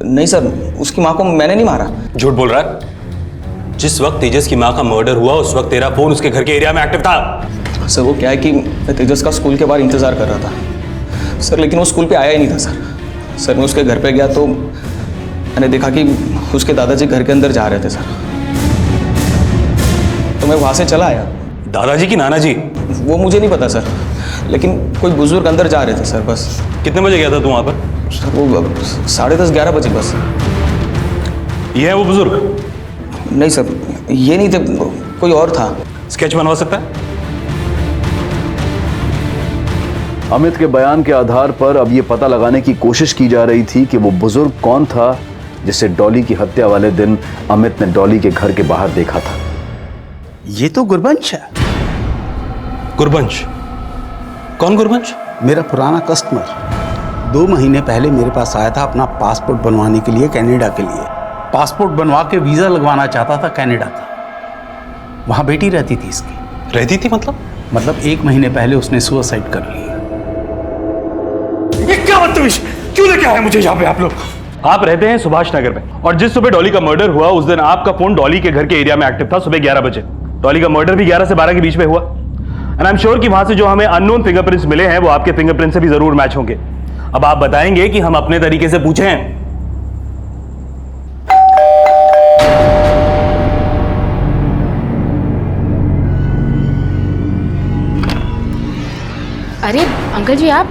नहीं सर, उसकी माँ को मैंने नहीं मारा। झूठ बोल रहा है। जिस वक्त तेजस की माँ का मर्डर हुआ उस वक्त तेरा फोन उसके घर के एरिया में एक्टिव था। सर वो क्या है कि मैं तेजस का स्कूल के बाहर इंतज़ार कर रहा था सर, लेकिन वो स्कूल पे आया ही नहीं था सर। सर मैं उसके घर पे गया तो मैंने देखा कि उसके दादाजी घर के अंदर जा रहे थे सर, तो मैं वहाँ से चला आया। दादाजी की नाना जी? वो मुझे नहीं पता सर, लेकिन कोई बुजुर्ग अंदर जा रहे थे सर बस। कितने बजे गया था तू वहाँ पर? सर वो 10:30-11 बजे बस। ये है वो बुजुर्ग? नहीं सर, ये नहीं थे, कोई और था। स्केच बनवा सकता है? अमित के बयान के आधार पर अब यह पता लगाने की कोशिश की जा रही थी कि वो बुजुर्ग कौन था जिसे डॉली की हत्या वाले दिन अमित ने डॉली के घर के बाहर देखा था। ये तो गुरबंश है। गुरबंश? कौन गुरबंश? मेरा पुराना कस्टमर 2 महीने पहले मेरे पास आया था अपना पासपोर्ट बनवाने के लिए, कनाडा के लिए। पासपोर्ट बनवा के वीजा लगवाना चाहता था कनाडा का। वहां बेटी रहती थी इसकी। रहती थी मतलब? मतलब 1 महीने पहले उसने सुसाइड कर ली। ये क्या बदतमीज, क्यों लेके आए मुझे यहाँ पे आप लोग? आप रहते हैं सुभाष नगर में और जिस सुबह डॉली का मर्डर हुआ उस दिन आपका फोन डॉली के घर के एरिया में एक्टिव था सुबह 11 बजे। डॉली का मर्डर भी 11 से 12 के बीच में हुआ। एंड आई एम श्योर कि वहां से जो हमें अननोन फिंगरप्रिंट्स मिले हैं वो आपके फिंगरप्रिंट से भी जरूर मैच होंगे। अब आप बताएंगे कि हम अपने तरीके से पूछें? अरे अंकल जी, आप?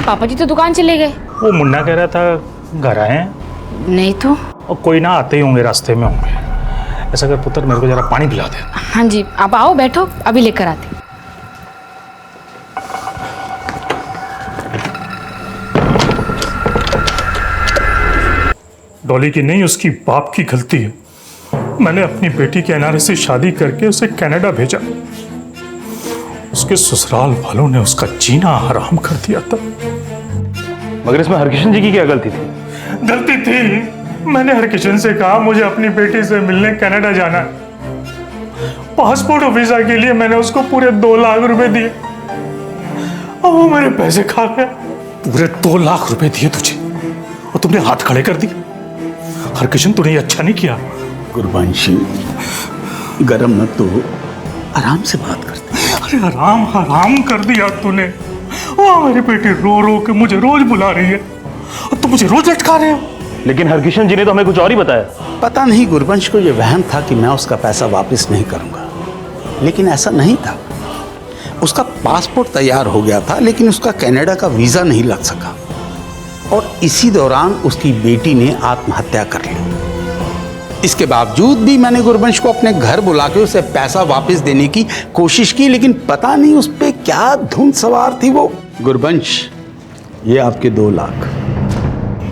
पापा जी तो दुकान चले गए। वो मुन्ना कह रहा था घर आए हैं। नहीं तो। और कोई ना आते ही होंगे, रास्ते में होंगे। ऐसा कर पुत्र, मेरे को जरा पानी पिला दे। हाँ जी, आप आओ, बैठो, अभी लेकर आते। डॉली की नहीं, उसकी बाप की गलती है। मैंने अपनी बेटी के एनआरए से शादी करके उसे कनाडा भेजा। उसके ससुराल वालों ने उसका जीना हराम कर दिया था। मगर इसमें हरकिशन जी की क्या गलती थी? गलती थी, मैंने हरकिशन से कहा मुझे अपनी बेटी से मिलने कनाडा जाना है। पासपोर्ट और वीजा के लिए मैंने उसको पूरे 2 लाख रुपए दिए और वो मेरे पैसे खा गया। पूरे 2 लाख रुपए दिए तुझे और तुमने हाथ खड़े कर दिए। हरकिशन, तूने ये अच्छा नहीं किया। गुरबंशी, गरम मत तो, आराम से बात करते। अरे हराम कर दिया तूने। वो मेरी बेटी रो रो के मुझे रोज बुला रही है और तुम मुझे रोज लटका रहे हो। लेकिन हरकिशन जी ने तो हमें कुछ और ही बताया। पता नहीं गुरबंश को ये वहम था कि मैं उसका पैसा वापस नहीं करूंगा, लेकिन ऐसा नहीं था। उसका पासपोर्ट तैयार हो गया था लेकिन उसका कनाडा का वीजा नहीं लग सका और इसी दौरान उसकी बेटी ने आत्महत्या कर ली। इसके बावजूद भी मैंने गुरबंश को अपने घर बुला के उसे पैसा वापस देने की कोशिश की, लेकिन पता नहीं उस पे क्या धुन सवार थी वो। गुरबंश, ये आपके 2 लाख।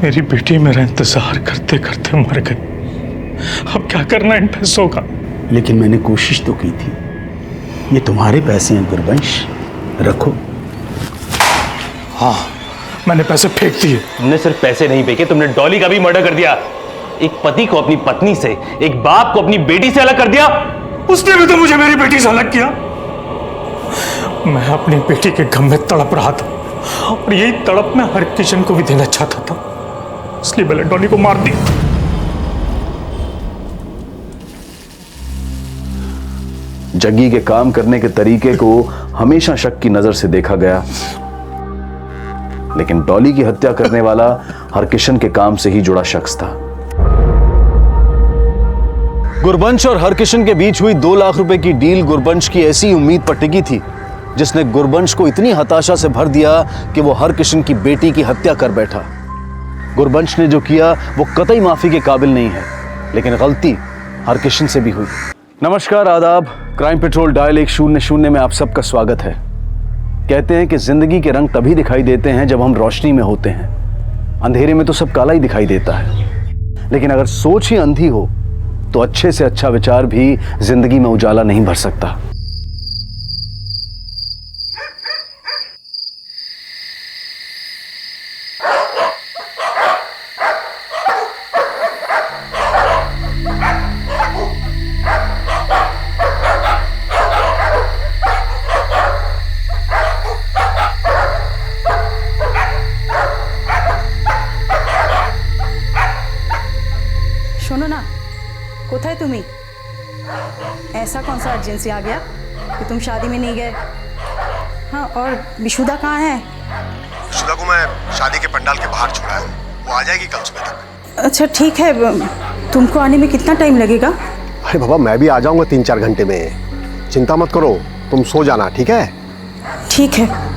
मेरी बेटी मेरा इंतजार करते करते मर गई। अब क्या करना इन पैसों का? लेकिन मैंने कोशिश तो की थी। ये तुम्हारे पैसे हैं गुरबंश, रखो। हाँ, मैंने पैसे फेंक दिए। तुमने सिर्फ पैसे नहीं फेंके, तुमने डॉली का भी मर्डर कर दिया। एक पति को अपनी पत्नी से, एक बाप को अपनी बेटी से अलग कर दिया। उसने भी तो मुझे मेरी बेटी से अलग किया। मैं अपनी बेटी के गम में तड़प रहा था और यही तड़प मैं हरकिशन को भी देना चाहता था, इसलिए मैंने डॉली को मार दिया। जग्गी के काम करने के तरीके को हमेशा शक की नजर से देखा गया, लेकिन डॉली की हत्या करने वाला हरकिशन के काम से ही जुड़ा शख्स था। गुरबंश और हरकिशन के बीच हुई 2 लाख रुपए की डील गुरबंश की ऐसी उम्मीद पर टिकी थी जिसने गुरबंश को इतनी हताशा से भर दिया कि वो हरकिशन की बेटी की हत्या कर बैठा। गुरबंश ने जो किया वो कतई माफी के काबिल नहीं है, लेकिन गलती हरकिशन से भी हुई। नमस्कार, आदाब। क्राइम पेट्रोल डायल 100 में आप सबका स्वागत है। कहते हैं कि जिंदगी के रंग तभी दिखाई देते हैं जब हम रोशनी में होते हैं। अंधेरे में तो सब काला ही दिखाई देता है, लेकिन अगर सोच ही अंधी हो तो अच्छे से अच्छा विचार भी जिंदगी में उजाला नहीं भर सकता। শোনো না, কোথায় তুমি? ऐसा कौन सा अर्जेंसी आ गया कि तुम शादी में नहीं गए? हाँ, और विशुदा कहाँ है? विशुदा को मैं शादी के पंडाल के बाहर छोड़ा है, वो आ जाएगी कल सुबह तक। अच्छा ठीक है, तुमको आने में कितना टाइम लगेगा? अरे बाबा, मैं भी आ जाऊंगा 3-4 घंटे में। चिंता मत करो, तुम सो जाना, ठीक है? ठीक है।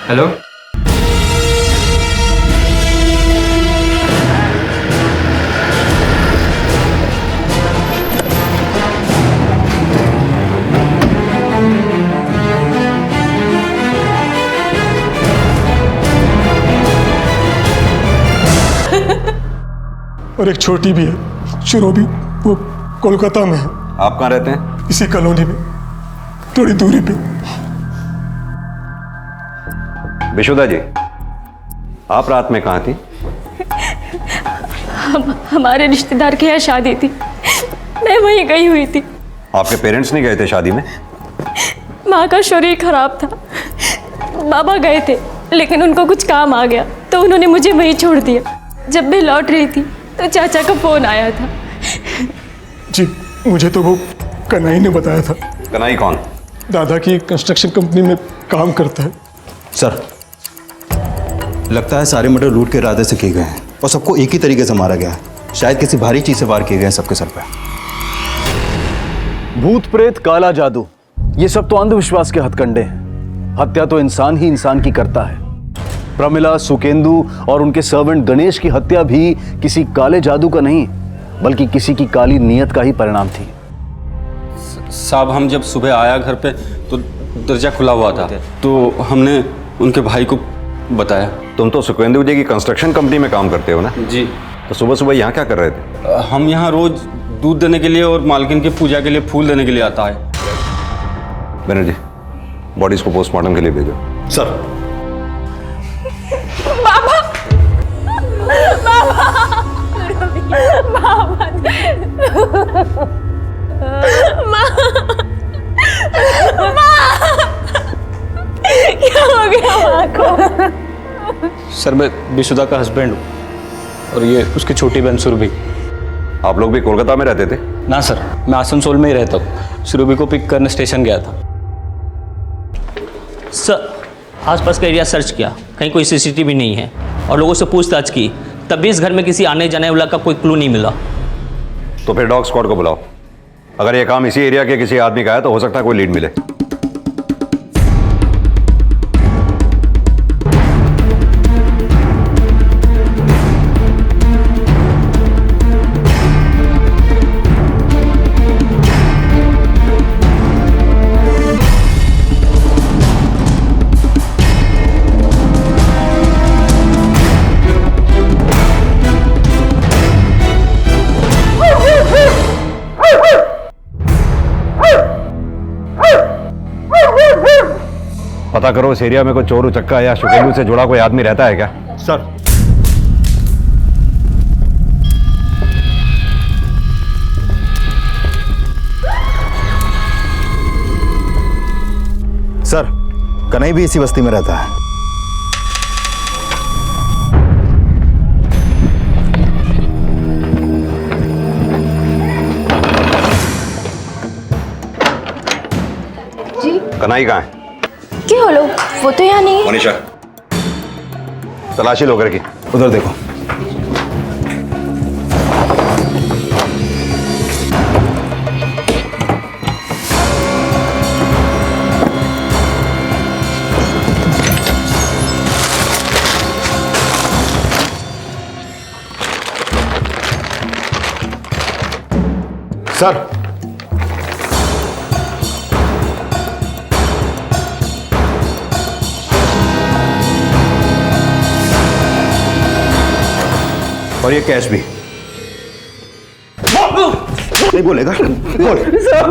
हेलो, और एक छोटी भी है, शिरोबी, वो कोलकाता में है। आप कहाँ रहते हैं? इसी कॉलोनी में, थोड़ी दूरी पे। विशुदा जी, आप रात में कहाँ थी? हमारे रिश्तेदार के यहाँ शादी थी, मैं वहीं गई हुई थी। आपके पेरेंट्स नहीं गए थे शादी में? माँ का शरीर खराब था, बाबा गए थे, लेकिन उनको कुछ काम आ गया तो उन्होंने मुझे वहीं छोड़ दिया। जब मैं लौट रही थी तो चाचा का फोन आया था। जी, मुझे तो वो कन्हई ने बताया था। कन्हई कौन? दादा की कंस्ट्रक्शन कंपनी में काम करता है। सर, लगता है सारे मर्डर लूट के इरादे से किए गए हैं और सबको एक ही तरीके से मारा गया है। शायद किसी भारी चीज से वार किए गए हैं सबके सर पे। भूत प्रेत, काला जादू, ये सब तो अंधविश्वास के हथकंडे हैं। हत्या तो इंसान ही इंसान की करता है। प्रमिला, सुकेंदु और उनके सर्वेंट गणेश की हत्या भी किसी काले जादू का नहीं, बल्कि किसी की काली नीयत का ही परिणाम थी। साहब, हम जब सुबह आया घर पे तो दरवाजा खुला हुआ था, तो हमने उनके भाई को बताया। तुम तो सुकेंदु जी की कंस्ट्रक्शन कंपनी में काम करते हो ना? जी। तो सुबह सुबह यहाँ क्या कर रहे थे? हम यहाँ रोज दूध देने के लिए और मालकिन की पूजा के लिए फूल देने के लिए आता है। बनर्जी, बॉडीज को पोस्टमार्टम के लिए भेजो। सर। बाबा, बाबा, बाबा, माँ, क्या हो गया माँ को? सर मैं विशुदा का हस्बैंड हूँ और ये उसकी छोटी बहन सुरभि। आप लोग भी कोलकाता में रहते थे? ना सर, मैं आसनसोल में ही रहता हूँ। सुरभि को पिक करने स्टेशन गया था। सर आसपास का एरिया सर्च किया, कहीं कोई सीसीटीवी नहीं है और लोगों से पूछताछ की, तब भी इस घर में किसी आने जाने वाला का कोई क्लू नहीं मिला। तो फिर डॉग स्क्वाड को बुलाओ। अगर ये काम इसी एरिया के किसी आदमी का है तो हो सकता है कोई लीड मिले। पता करो इस एरिया में कोई चोर उचक्का या शुकेलू से जुड़ा कोई आदमी रहता है क्या? सर सर कन्हई भी इसी बस्ती में रहता है। जी कन्हई कहाँ है? क्या हो लोग, वो तो यहाँ नहीं है। मनीषा तलाशी लो घर की। उधर देखो। सर और ये कैश भी। नहीं बोलेगा? बोल। साहब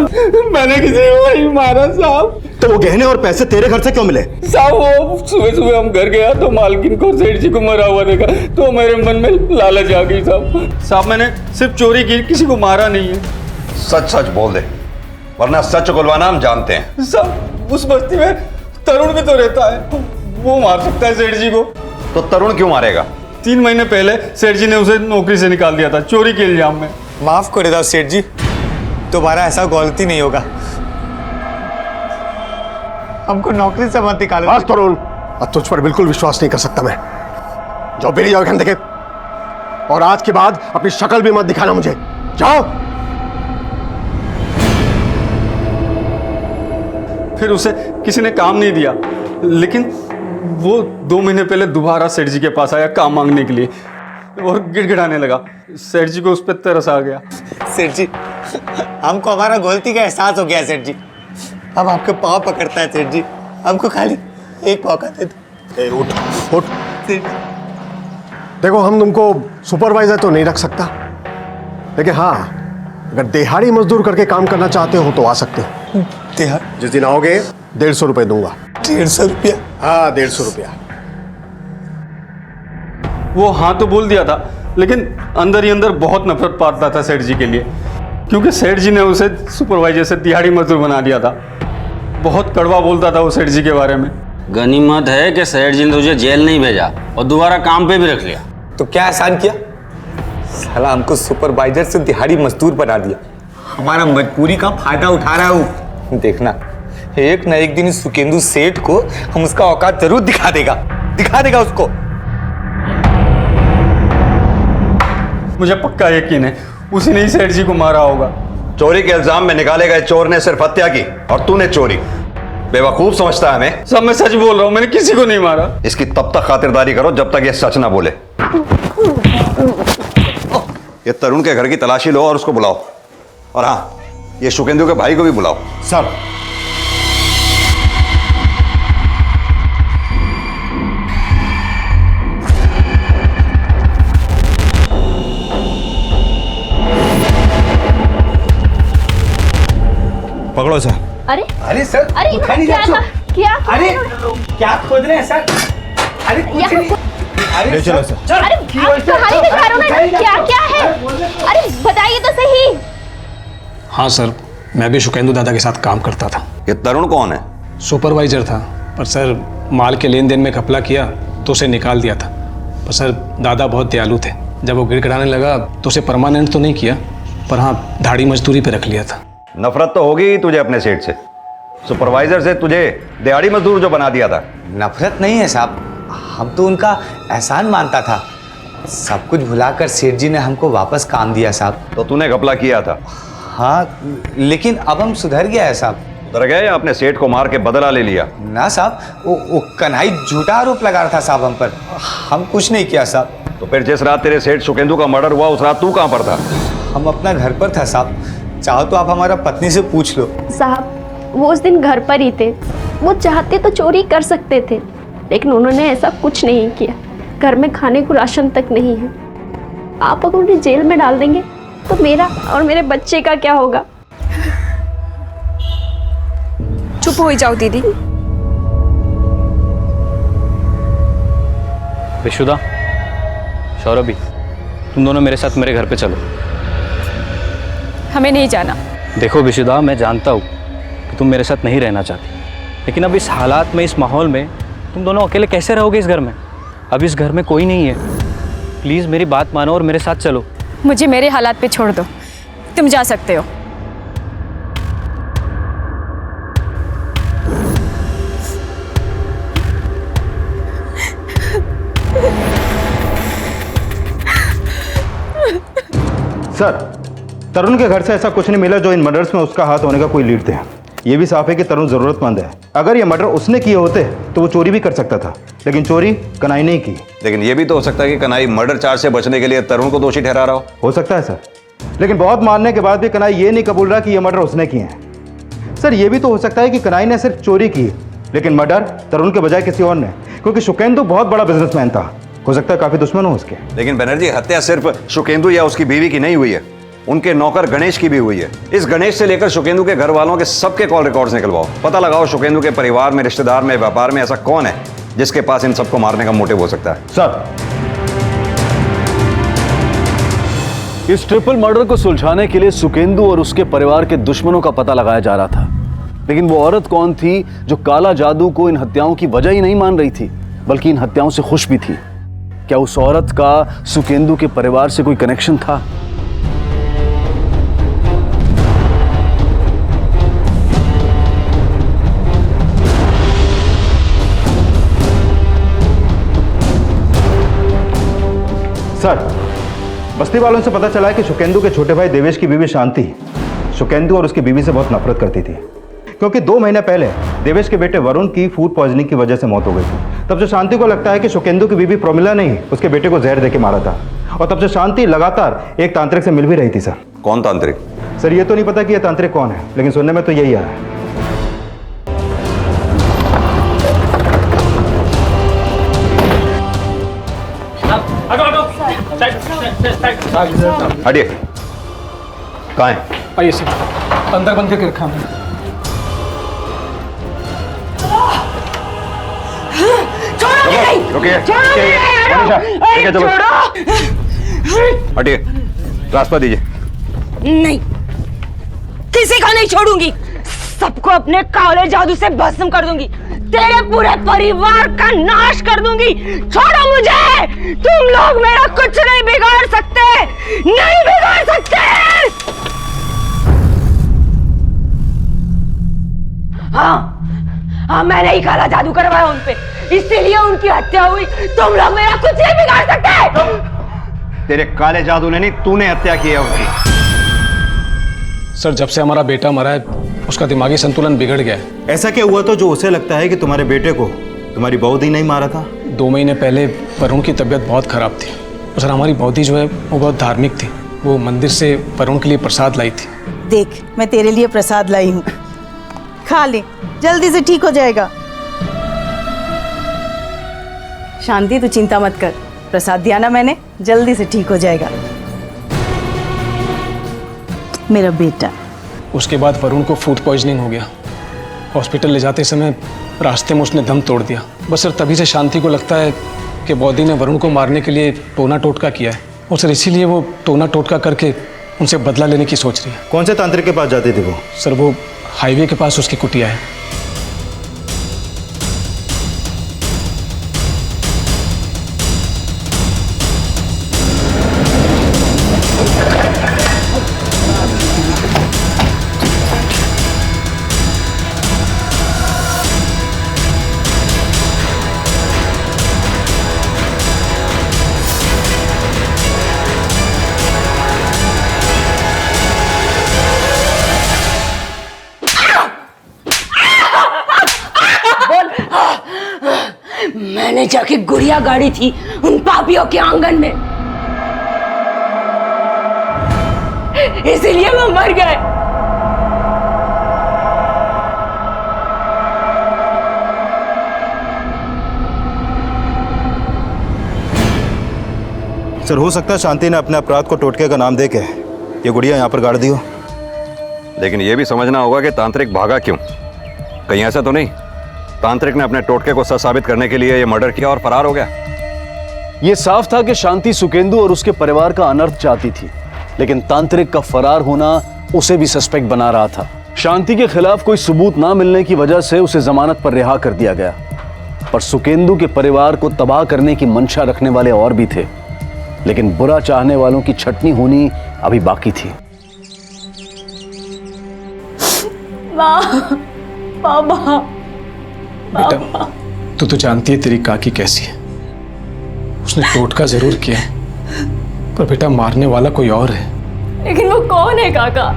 मैंने किसी को नहीं मारा साहब। तो वो गहने और पैसे तेरे घर से क्यों मिले? साहब वो सुबह सुबह हम घर गया तो मालकिन को सेठ जी को मरा हुआ देखा तो मेरे मन में लालच आ गई साहब। साहब मैंने सिर्फ चोरी की, किसी को मारा नहीं है। सच सच बोल दे वरना सच उगलवाना हम जानते हैं। साहब उस बस्ती में तरुण भी तो रहता है, वो मार सकता है सेठ जी को। तो तरुण क्यों मारेगा? 3 महीने पहले सेठ जी ने उसे नौकरी से निकाल दिया था चोरी के इल्जाम में। माफ कर दो सेठ जी, दोबारा ऐसा गलती नहीं होगा। हमको नौकरी से मत निकालो। बस तरुण, अब तुझ पर बिल्कुल विश्वास नहीं कर सकता मैं। जाओ बेरी जाओ देखे, और आज के बाद अपनी शक्ल भी मत दिखाना मुझे। जाओ। फिर उसे किसी ने काम नहीं दिया, लेकिन वो 2 महीने पहले दोबारा सेठ जी के पास आया काम मांगने के लिए और गिड़गिड़ाने लगा। सेठ जी को उस पर तरस आ गया। सेठ जी हमको हमारा गलती का एहसास हो गया सेठ जी, हम आपके पाँव पकड़ता है सेठ जी, हमको खाली एक मौका दे दो। उठ उठ। देखो हम तुमको सुपरवाइजर तो नहीं रख सकता, लेकिन हाँ अगर दिहाड़ी मजदूर करके काम करना चाहते हो तो आ सकते हो। जिस दिन आओगे 150 रुपए दूंगा। 150 रुपया? हाँ 150 रुपया। वो हाँ तो बोल दिया था, लेकिन अंदर ही अंदर बहुत नफरत पाता था सेठ जी के लिए, क्योंकि सेठ जी ने उसे सुपरवाइजर से दिहाड़ी मजदूर बना दिया था। बहुत कड़वा बोलता था वो सेठ जी के बारे में। गनीमत है कि सेठ जी ने तुझे जेल नहीं भेजा और दोबारा काम पे भी रख लिया। तो क्या एहसान किया? साला हमको सुपरवाइजर से दिहाड़ी मजदूर बना दिया, हमारा मजबूरी का फायदा उठा रहा है वो। देखना एक न एक दिन इस सुकेंदु सेठ को हम उसका औकात जरूर दिखा देगा उसको। मुझे पक्का यकीन है उसी ने ही सेठ जी को मारा होगा। चोरी के इल्जाम में निकाले गए चोर ने सिर्फ हत्या की और तूने चोरी। बेवकूफ समझता है हमें। सब मैं सच बोल रहा हूं, मैंने किसी को नहीं मारा। इसकी तब तक खातिरदारी करो जब तक ये सच ना बोले। ये तरुण के घर की तलाशी लो और उसको बुलाओ, और हाँ ये शुकेंदु के भाई को भी बुलाओ। सर पकड़ो सर। अरे सर, अरे क्या क्या खोद रहे हैं सर? अरे कुछ नहीं। ले चलो सर। अरे आप कहानी दिखा रहे हो ना, क्या है? अरे बताइए तो सही। हाँ सर, मैं भी शुकेंदु दादा के साथ काम करता था। ये तरुण कौन है? सुपरवाइजर था, पर सर माल के लेन देन में घपला किया तो उसे निकाल दिया था। पर सर दादा बहुत दयालु थे। जब वो गिड़गिड़ाने लगा तो उसे परमानेंट तो नहीं किया, पर हाँ दाढ़ी मजदूरी पे रख लिया था। नफरत तो होगी ही तुझे अपने सेठ से, सुपरवाइजर से तुझे दिहाड़ी मजदूर जो बना दिया था। नफरत नहीं है साहब, हम तो उनका एहसान मानता था। सब कुछ भुलाकर सेठ जी ने हमको वापस काम दिया साहब। तो तूने घपला किया था? हाँ, लेकिन अब हम सुधर गया है साहब। सुधर गए या अपने सेठ को मार के बदला ले लिया? ना साहब, वो कन्हई झूठा आरोप लगा रहा था साहब हम पर, हम कुछ नहीं किया साहब। तो फिर जिस रात तेरे सेठ सुकेंदु का मर्डर हुआ उस रात तू कहाँ पर था? हम अपना घर पर था साहब, चाहो तो आप हमारा पत्नी से पूछ लो। साहब वो उस दिन घर पर ही थे, वो चाहते तो चोरी कर सकते थे, लेकिन उन्होंने ऐसा कुछ नहीं किया। घर में खाने को राशन तक नहीं है। आप अगर उन्हें जेल में डाल देंगे तो मेरा और मेरे बच्चे का क्या होगा? चुप हो जाओ दीदी। विशुदा, सौरभी, तुम दोनों मेरे साथ मेरे घर पे चलो। हमें नहीं जाना। देखो विशुदा, मैं जानता हूँ कि तुम मेरे साथ नहीं रहना चाहती, लेकिन अब इस हालात में, इस माहौल में तुम दोनों अकेले कैसे रहोगे इस घर में? अब इस घर में कोई नहीं है। प्लीज़ मेरी बात मानो और मेरे साथ चलो। मुझे मेरे हालात पे छोड़ दो, तुम जा सकते हो। सर, तरुण के घर से ऐसा कुछ नहीं मिला जो इन मर्डर्स में उसका हाथ होने का कोई लीड थे। ये भी साफ है कि तरुण जरूरतमंद है। अगर ये मर्डर उसने किए होते तो वो चोरी भी कर सकता था, लेकिन चोरी कन्हई ने की। लेकिन ये भी तो हो सकता है कि कन्हई मर्डर चार्ज से बचने के लिए तरुण को दोषी ठहरा रहा हो सकता है सर, लेकिन बहुत मानने के बाद भी कन्हई ये नहीं कबूल रहा कि ये मर्डर उसने किए हैं। सर, ये भी तो हो सकता है कि कन्हई ने सिर्फ चोरी की, लेकिन मर्डर तरुण के बजाय किसी और ने, क्योंकि सुकेंदु बहुत बड़ा बिजनेसमैन था। हो सकता है काफी दुश्मन हो उसके। लेकिन बनर्जी, हत्या सिर्फ सुकेंदु या उसकी बीवी की नहीं हुई है, उनके नौकर गणेश की भी हुई है। इस गणेश से लेकर सुकेंदु के घर वालों के सबके कॉल रिकॉर्ड्स निकलवाओ, पता लगाओ सुकेंदु के परिवार में, रिश्तेदार में, व्यापार में ऐसा कौन है जिसके पास इन सबको मारने का मोटिव हो सकता है। सर, इस ट्रिपल मर्डर को सुलझाने के लिए सुकेंदु और उसके परिवार के दुश्मनों का पता लगाया जा रहा था, लेकिन वो औरत कौन थी जो काला जादू को इन हत्याओं की वजह ही नहीं मान रही थी, बल्कि इन हत्याओं से खुश भी थी? क्या उस औरत का सुकेंदु के परिवार से कोई कनेक्शन था? सर, बस्ती वालों से पता चला है कि सुकेंदु के छोटे भाई देवेश की बीवी शांति सुकेंदु और उसकी बीवी से बहुत नफरत करती थी, क्योंकि 2 महीने पहले देवेश के बेटे वरुण की फूड पॉइजनिंग की वजह से मौत हो गई थी। तब से शांति को लगता है कि सुकेंदु की बीवी प्रोमिला ने ही उसके बेटे को जहर देके मारा था, और तब से शांति लगातार एक तांत्रिक से मिल भी रही थी। सर, कौन तांत्रिक? सर, ये तो नहीं पता कि यह तांत्रिक कौन है, लेकिन सुनने में तो यही आ रहा है। हटिए। कहाँ है? आइए सर, अंदर बंद करके रखा हमने। रुकिए, हटिए, रास्ता दीजिए। नहीं, किसी को नहीं छोड़ूंगी, सबको अपने काले जादू से भस्म कर दूंगी, तेरे पूरे परिवार का नाश कर दूंगी। छोड़ो मुझे, तुम लोग मेरा कुछ नहीं बिगाड़ सकते, नहीं बिगाड़ सकते। हाँ, मैंने ही काला जादू करवाया उन पे, इसीलिए उनकी हत्या हुई। तुम लोग मेरा कुछ नहीं बिगाड़ सकते। तेरे काले जादू ने नहीं, तूने हत्या की है उनकी। सर, जब से हमारा बेटा मरा है उसका दिमागी संतुलन बिगड़ गया है। ऐसा क्या हुआ तो जो उसे लगता है कि तुम्हारे बेटे को तुम्हारी बौदी नहीं मारा था? 2 महीने पहले वरुण की तबीयत बहुत खराब थी। सर, हमारी बौदी जो है वो बहुत धार्मिक थी, वो मंदिर से वरुण के लिए प्रसाद लाई थी। देख, मैं तेरे लिए प्रसाद लाई हूँ, खा ले, जल्दी से ठीक हो जाएगा। शांति, तू चिंता मत कर, प्रसाद दिया ना मैंने, जल्दी से ठीक हो जाएगा मेरा बेटा। उसके बाद वरुण को फूड पॉइजनिंग हो गया। हॉस्पिटल ले जाते समय रास्ते में उसने दम तोड़ दिया। बस सर, तभी से शांति को लगता है कि बौदी ने वरुण को मारने के लिए टोना टोटका किया है, और सर इसीलिए वो टोना टोटका करके उनसे बदला लेने की सोच रही है। कौन से तांत्रिक के पास जाती थी वो? सर, वो हाईवे के पास उसकी कुटिया है। मैंने जाके गुड़िया गाड़ी थी उन पापियों के आंगन में, इसीलिए वो मर गए। सर हो सकता है शांति ने अपने अपराध को टोटके का नाम देके ये गुड़िया यहाँ पर गाड़ दी हो। लेकिन यह भी समझना होगा कि तांत्रिक भागा क्यों। कहीं ऐसा तो नहीं तांत्रिक ने अपने टोटके को सच साबित करने के लिए यह मर्डर किया और फरार हो गया। यह साफ था कि शांति सुकेंदु और उसके परिवार का अनर्थ चाहती थी, लेकिन तांत्रिक का फरार होना उसे भी सस्पेक्ट बना रहा था। शांति के खिलाफ कोई सबूत ना मिलने की वजह से उसे जमानत पर रिहा कर दिया गया, पर सुकेंदु के परिवार को तबाह करने की मंशा रखने वाले और भी थे, लेकिन बुरा चाहने वालों की छटनी होनी अभी बाकी थी। बाबा बेटा तू तो जानती है तेरी काकी कैसी है। उसने टोटका जरूर किया है, पर बेटा मारने वाला कोई और है। लेकिन वो कौन है काका?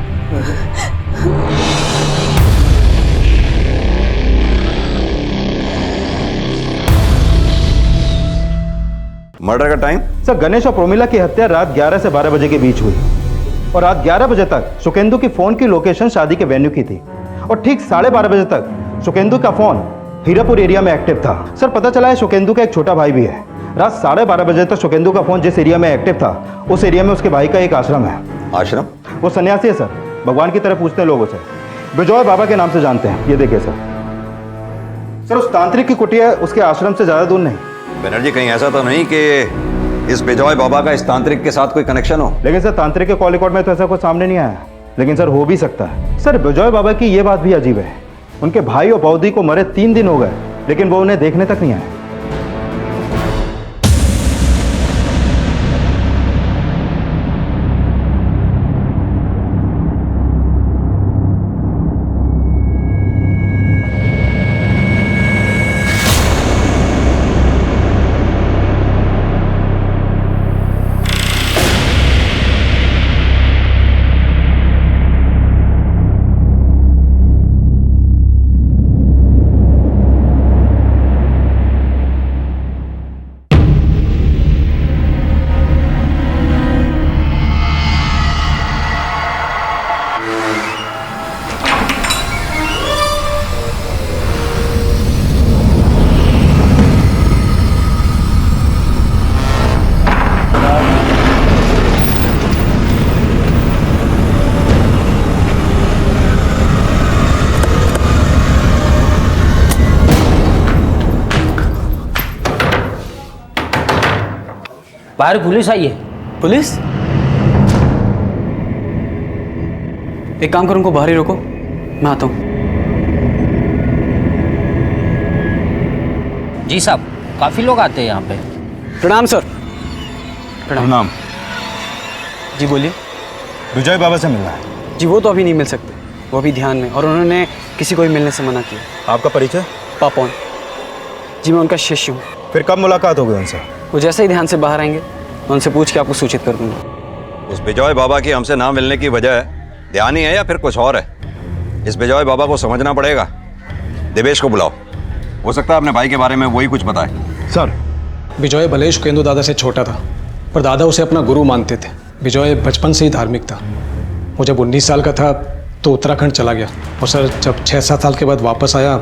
मर्डर का टाइम? सर गणेश और प्रोमिला की हत्या रात 11 से 12 बजे के बीच हुई और रात 11 बजे तक सुकेंदु की फोन की लोकेशन शादी के वेन्यू की थी और ठीक 12:30 बजे तक सुकेंदु का फोन हीरापुर एरिया में एक्टिव था। सर पता चला है सुकेंदु का एक छोटा भाई भी है। रात 12:30 बजे तक सुकेंदु का फोन जिस एरिया में एक्टिव था उस एरिया में उसके भाई का एक आश्रम है। आश्रम? वो सन्यासी है सर, भगवान की तरह पूछते हैं लोगों से, विजय बाबा के नाम से जानते हैं। ये देखिए सर उस तांत्रिक की कुटिया उसके आश्रम से ज्यादा दूर नहीं। बनर्जी कहीं ऐसा तो नहीं कि इस बिजॉय बाबा का इस तांत्रिक के साथ कोई कनेक्शन हो? लेकिन सर तांत्रिक के कॉल रिकॉर्ड में तो ऐसा कुछ सामने नहीं आया, लेकिन सर हो भी सकता है। सर बिजॉय बाबा की ये बात भी अजीब है, उनके भाई और बौदी को मरे 3 दिन हो गए लेकिन वो उन्हें देखने तक नहीं आए। बाहर पुलिस आई है। पुलिस? एक काम करो, उनको बाहर ही रोको, मैं आता हूँ। जी साहब, काफ़ी लोग आते हैं यहाँ पे। प्रणाम सर। प्रणाम। जी बोलिए। विजय बाबा से मिलना है। जी वो तो अभी नहीं मिल सकते, वो अभी ध्यान में, और उन्होंने किसी को भी मिलने से मना किया। आपका परिचय? पापौन। जी मैं उनका शिष्य हूँ। फिर कब मुलाकात होगी उनसे? वो जैसे ही ध्यान से बाहर आएंगे मैं उनसे पूछ के आपको सूचित कर दूंगा। उस बिजॉय बाबा की हमसे ना मिलने की वजह ध्यान ही है या फिर कुछ और है? इस बिजॉय बाबा को समझना पड़ेगा। देवेश को बुलाओ, हो सकता है अपने भाई के बारे में वही कुछ बताए। सर विजय भले ही सुकेंदु दादा से छोटा था, पर दादा उसे अपना गुरु मानते थे। विजय बचपन से ही धार्मिक था। वो जब 19 साल का था तो उत्तराखंड चला गया, और सर जब 6-7 साल के बाद वापस आया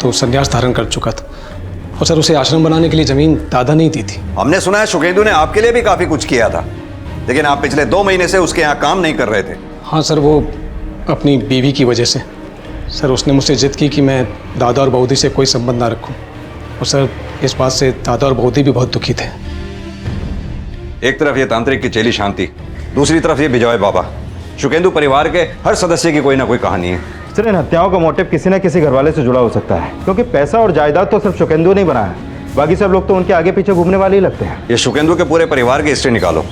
तो संन्यास धारण कर चुका था। और सर उसे आश्रम बनाने के लिए ज़मीन दादा नहीं दी थी। हमने सुना है सुकेंदु ने आपके लिए भी काफ़ी कुछ किया था, लेकिन आप पिछले 2 महीने से उसके यहाँ काम नहीं कर रहे थे। हाँ सर, वो अपनी बीवी की वजह से। सर उसने मुझसे जिद की कि मैं दादा और बौदी से कोई संबंध ना रखूं, और सर इस बात से दादा और बौदी भी बहुत दुखी थे। एक तरफ ये तांत्रिक की चेली शांति, दूसरी तरफ ये विजय बाबा। सुकेंदु परिवार के हर सदस्य की कोई ना कोई कहानी है। सर इन हत्याओं का मोटिव किसी न किसी घरवाले से जुड़ा हो सकता है, क्योंकि पैसा और जायदाद तो सिर्फ सुकेंदु नहीं बना है, बाकी सब लोग तो उनके आगे पीछे घूमने वाले ही लगते हैं। ये सुकेंदु के पूरे परिवार की हिस्ट्री निकालो,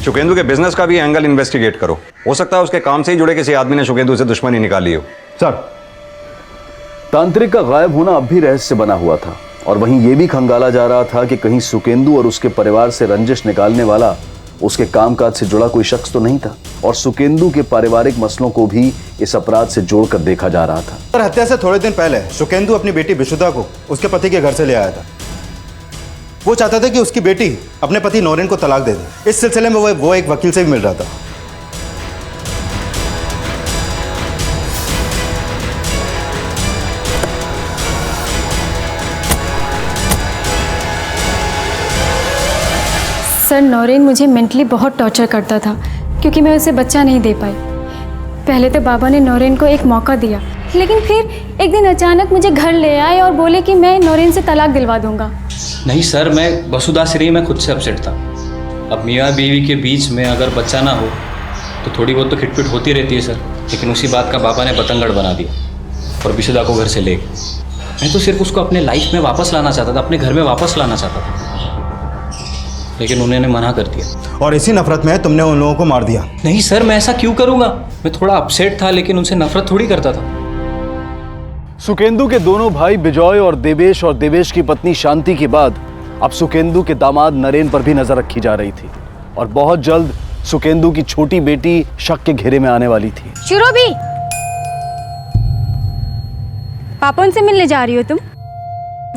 सुकेंदु के बिजनेस का भी एंगल इन्वेस्टिगेट करो। हो सकता है उसके काम से ही जुड़े किसी आदमी ने सुकेंदु से दुश्मनी निकाली हो। सर तांत्रिक का गायब होना अब भी रहस्य बना हुआ था, और वहीं यह भी खंगाला जा रहा था कि कहीं सुकेंदु और उसके परिवार से रंजिश निकालने वाला उसके कामकाज से जुड़ा कोई शख्स तो नहीं था, और सुकेंदु के पारिवारिक मसलों को भी इस अपराध से जोड़कर देखा जा रहा था। सर हत्या से थोड़े दिन पहले सुकेंदु अपनी बेटी विशुद्धा को उसके पति के घर से ले आया था। वो चाहता था कि उसकी बेटी अपने पति नौरीन को तलाक दे दे। इस सिलसिले में वो एक वकील से भी मिल रहा था। सर नौरीन मुझे मेंटली बहुत टॉर्चर करता था क्योंकि मैं उसे बच्चा नहीं दे पाई। पहले तो बाबा ने नौरीन को एक मौका दिया, लेकिन फिर एक दिन अचानक मुझे घर ले आए और बोले कि मैं नौरीन से तलाक दिलवा दूंगा। नहीं सर, मैं बस उदास रही, मैं खुद से अपसेट था। अब मियाँ बीवी के बीच में अगर बच्चा ना हो तो थोड़ी बहुत तो खिटपिट होती रहती है सर, लेकिन उसी बात का बाबा ने बतंगड़ बना दिया और विशुदा को घर से ले गए। मैं तो सिर्फ उसको अपने लाइफ में वापस लाना चाहता था, अपने घर में वापस लाना चाहता था, लेकिन उन्होंने मना कर दिया। और इसी नफरत में तुमने उन लोगों को मार दिया। नहीं सर, मैं ऐसा क्यों करूँगा? मैं थोड़ा अपसेट था, लेकिन उनसे नफरत थोड़ी करता था। सुकेंदु के दोनों भाई बिजॉय और देवेश की पत्नी शांति के बाद अब सुकेंदु के दामाद नरेन पर भी नजर रखी जा रही थी और बहुत जल्द सुकेंदु की छोटी बेटी शक के घेरे में आने वाली थी। शुरू भी पापा उनसे मिलने जा रही हो तुम?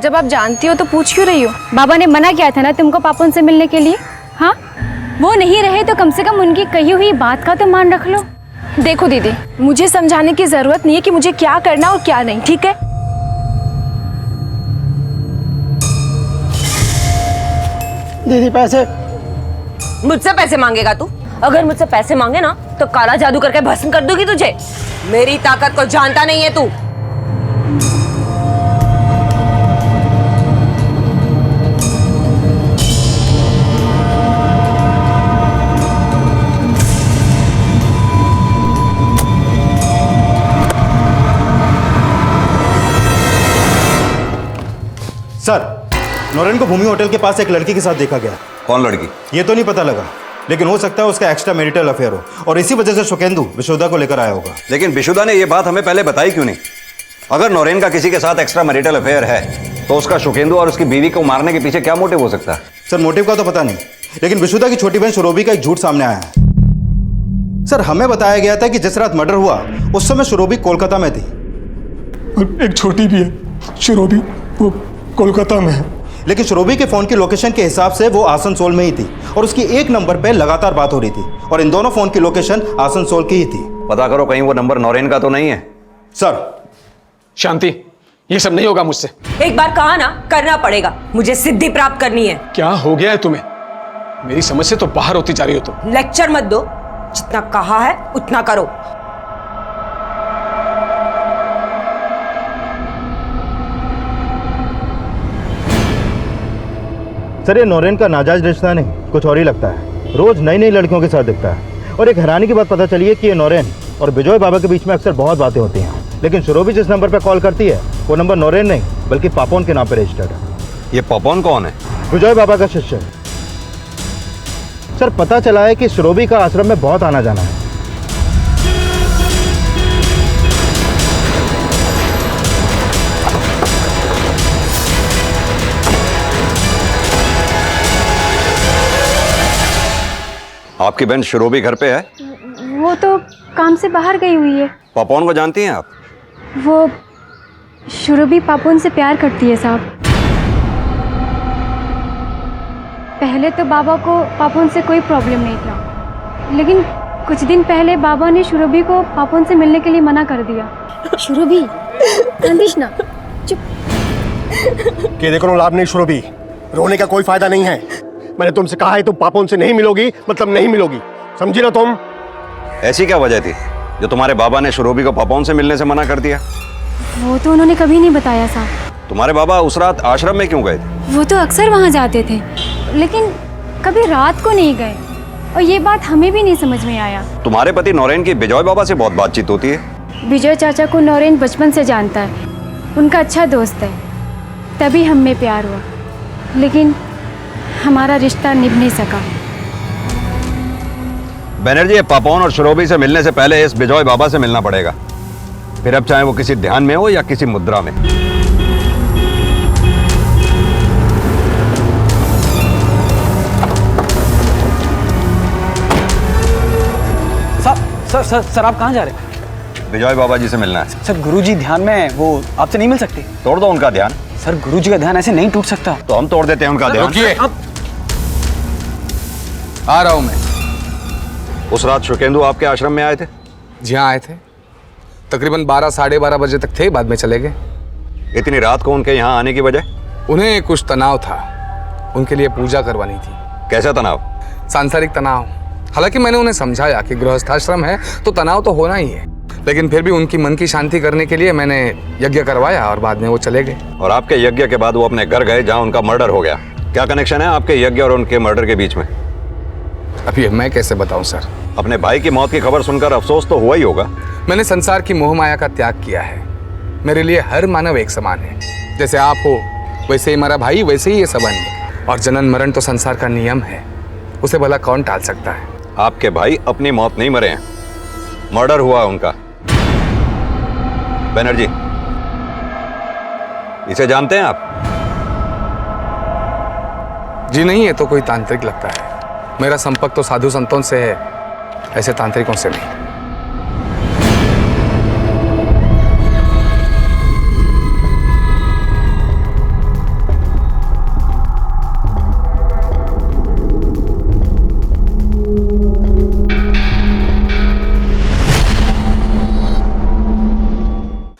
जब आप जानती हो तो पूछ क्यों रही हो? बाबा ने मना किया था ना तुमको पापा उनसे मिलने के लिए। हाँ, वो नहीं रहे तो कम से कम उनकी कही हुई बात का तो मान रख लो। देखो दीदी, मुझे समझाने की जरूरत नहीं है कि मुझे क्या करना और क्या नहीं, ठीक है? दीदी पैसे। मुझसे पैसे मांगेगा तू? अगर मुझसे पैसे मांगे ना तो काला जादू करके भस्म कर दूंगी तुझे। मेरी ताकत को जानता नहीं है तू। सर, नौरीन को भूमि होटल के पास एक लड़की के साथ देखा गया। कौन लड़की? ये तो नहीं पता लगा, लेकिन हो सकता है उसका एक्स्ट्रा मैरिटल अफेयर हो और इसी वजह से सुकेंदु विशुदा को लेकर आया होगा। लेकिन विशुदा ने यह बात हमें पहले बताई क्यों नहीं? अगर नौरीन का किसी के साथ एक्स्ट्रा मैरिटल अफेयर है तो उसका सुकेंदु और उसकी बीवी को मारने के पीछे क्या मोटिव हो सकता है? सर, मोटिव का तो पता नहीं, लेकिन विशुदा की छोटी बहन शुरोबी का एक झूठ सामने आया है। सर, हमें बताया गया था कि जिस रात मर्डर हुआ उस समय शुरोबी कोलकाता में थी। एक छोटी भी है, शुरोबी, वो कोलकाता में है। लेकिन शुरोबी के फोन की लोकेशन के हिसाब से वो आसनसोल में ही थी और उसकी एक नंबर पे लगातार बात हो रही थी और इन दोनों फोन की लोकेशन आसनसोल की ही थी। पता करो कहीं वो नंबर नौरीन का तो नहीं है। सर, शांति, ये सब नहीं होगा मुझसे। एक बार कहा ना, करना पड़ेगा। मुझे सिद्धि प्राप्त करनी है। क्या हो गया है तुम्हें? मेरी समझ से तो बाहर होती जा रही हो तुम। लेक्चर मत दो, जितना कहा है उतना करो। सर, ये नौरीन का नाजायज रिश्ता नहीं, कुछ और ही लगता है। रोज नई नई लड़कियों के साथ दिखता है और एक हैरानी की बात पता चली है कि ये नौरीन और बिजॉय बाबा के बीच में अक्सर बहुत बातें होती हैं, लेकिन शुरोबी जिस नंबर पर कॉल करती है वो नंबर नौरीन नहीं बल्कि पापोन के नाम पर रजिस्टर्ड है। ये पापोन कौन है? बिजॉय बाबा का शिष्य है। सर, पता चला है कि शुरोबी का आश्रम में बहुत आना जाना है। आपकी बहन शुरोबी घर पे है? वो तो काम से बाहर गई हुई है। पापोन को जानती हैं आप? वो शुरूबी पापोन से प्यार करती है साहब। पहले तो बाबा को पापोन से कोई प्रॉब्लम नहीं था, लेकिन कुछ दिन पहले बाबा ने शुरूबी को पापोन से मिलने के लिए मना कर दिया। शुरूबी, कांदिश ना, चुप। कि देखो लाभ नहीं शुरूबी, रोने का कोई फायदा नहीं है। मैंने तुमसे कहा है तुम पापोन से नहीं मिलोगी, मतलब नहीं मिलोगी, समझी ना तुम? ऐसी क्या वजह थी जो तुम्हारे बाबा ने शुरोबी को पापोन से मिलने से मना कर दिया? वो तो उन्होंने कभी नहीं बताया साहब। तुम्हारे बाबा उस रात आश्रम में क्यों गए थे? वो तो अक्सर वहाँ जाते थे, लेकिन कभी रात को नहीं गए और ये बात हमें भी नहीं समझ में आया। तुम्हारे पति नौरीन की बिजॉय बाबा से बहुत बातचीत होती है। विजय चाचा को नौरीन बचपन से जानता है, उनका अच्छा दोस्त है, तभी हम में प्यार हुआ, लेकिन हमारा रिश्ता निभ नहीं सका। बनर्जी, पापोन और शुरोबी से मिलने से पहले इस बिजॉय बाबा से मिलना पड़ेगा, फिर अब चाहे वो किसी ध्यान में हो या किसी मुद्रा में। सर आप कहाँ जा रहे हैं? बिजॉय बाबा जी से मिलना है। सर गुरुजी ध्यान में है, वो आपसे नहीं मिल सकते। तोड़ दो उनका ध्यान। सर गुरुजी का ध्यान ऐसे नहीं टूट सकता। तो हम तोड़ देते हैं उनका ध्यान। रुकिए, आ रहा हूं मैं। उस रात शुकेंदु आपके आश्रम में आए थे? जी हाँ, आए थे। तकरीबन 12 साढ़े 12 बजे तक थे, बाद में चले गए। इतनी रात को उनके यहाँ आने की वजह? उन्हें कुछ तनाव था, उनके लिए पूजा करवानी थी। कैसा तनाव? सांसारिक तनाव। हालांकि मैंने उन्हें समझाया कि गृहस्थाश्रम है तो तनाव तो होना ही है, लेकिन फिर भी उनकी मन की शांति करने के लिए मैंने यज्ञ करवाया और बाद में वो चले गए। और आपके यज्ञ के बाद वो अपने घर गए जहाँ उनका मर्डर हो गया। क्या कनेक्शन है आपके यज्ञ और उनके मर्डर के बीच में? अभी मैं कैसे बताऊं सर। अपने भाई की मौत की खबर सुनकर अफसोस तो हुआ ही होगा। मैंने संसार की मोह माया का त्याग किया है। मेरे लिए हर मानव एक समान है। जैसे आप हो वैसे ही हमारा भाई, वैसे ही ये सब अन्य। और जनन मरण तो संसार का नियम है, उसे भला कौन टाल सकता है। आपके भाई अपनी मौत नहीं मरे हैं, मर्डर हुआ उनका। बनर्जी, इसे जानते हैं आप? जी नहीं, है तो कोई तांत्रिक लगता है। मेरा संपर्क तो साधु संतों से है, ऐसे तांत्रिकों से नहीं।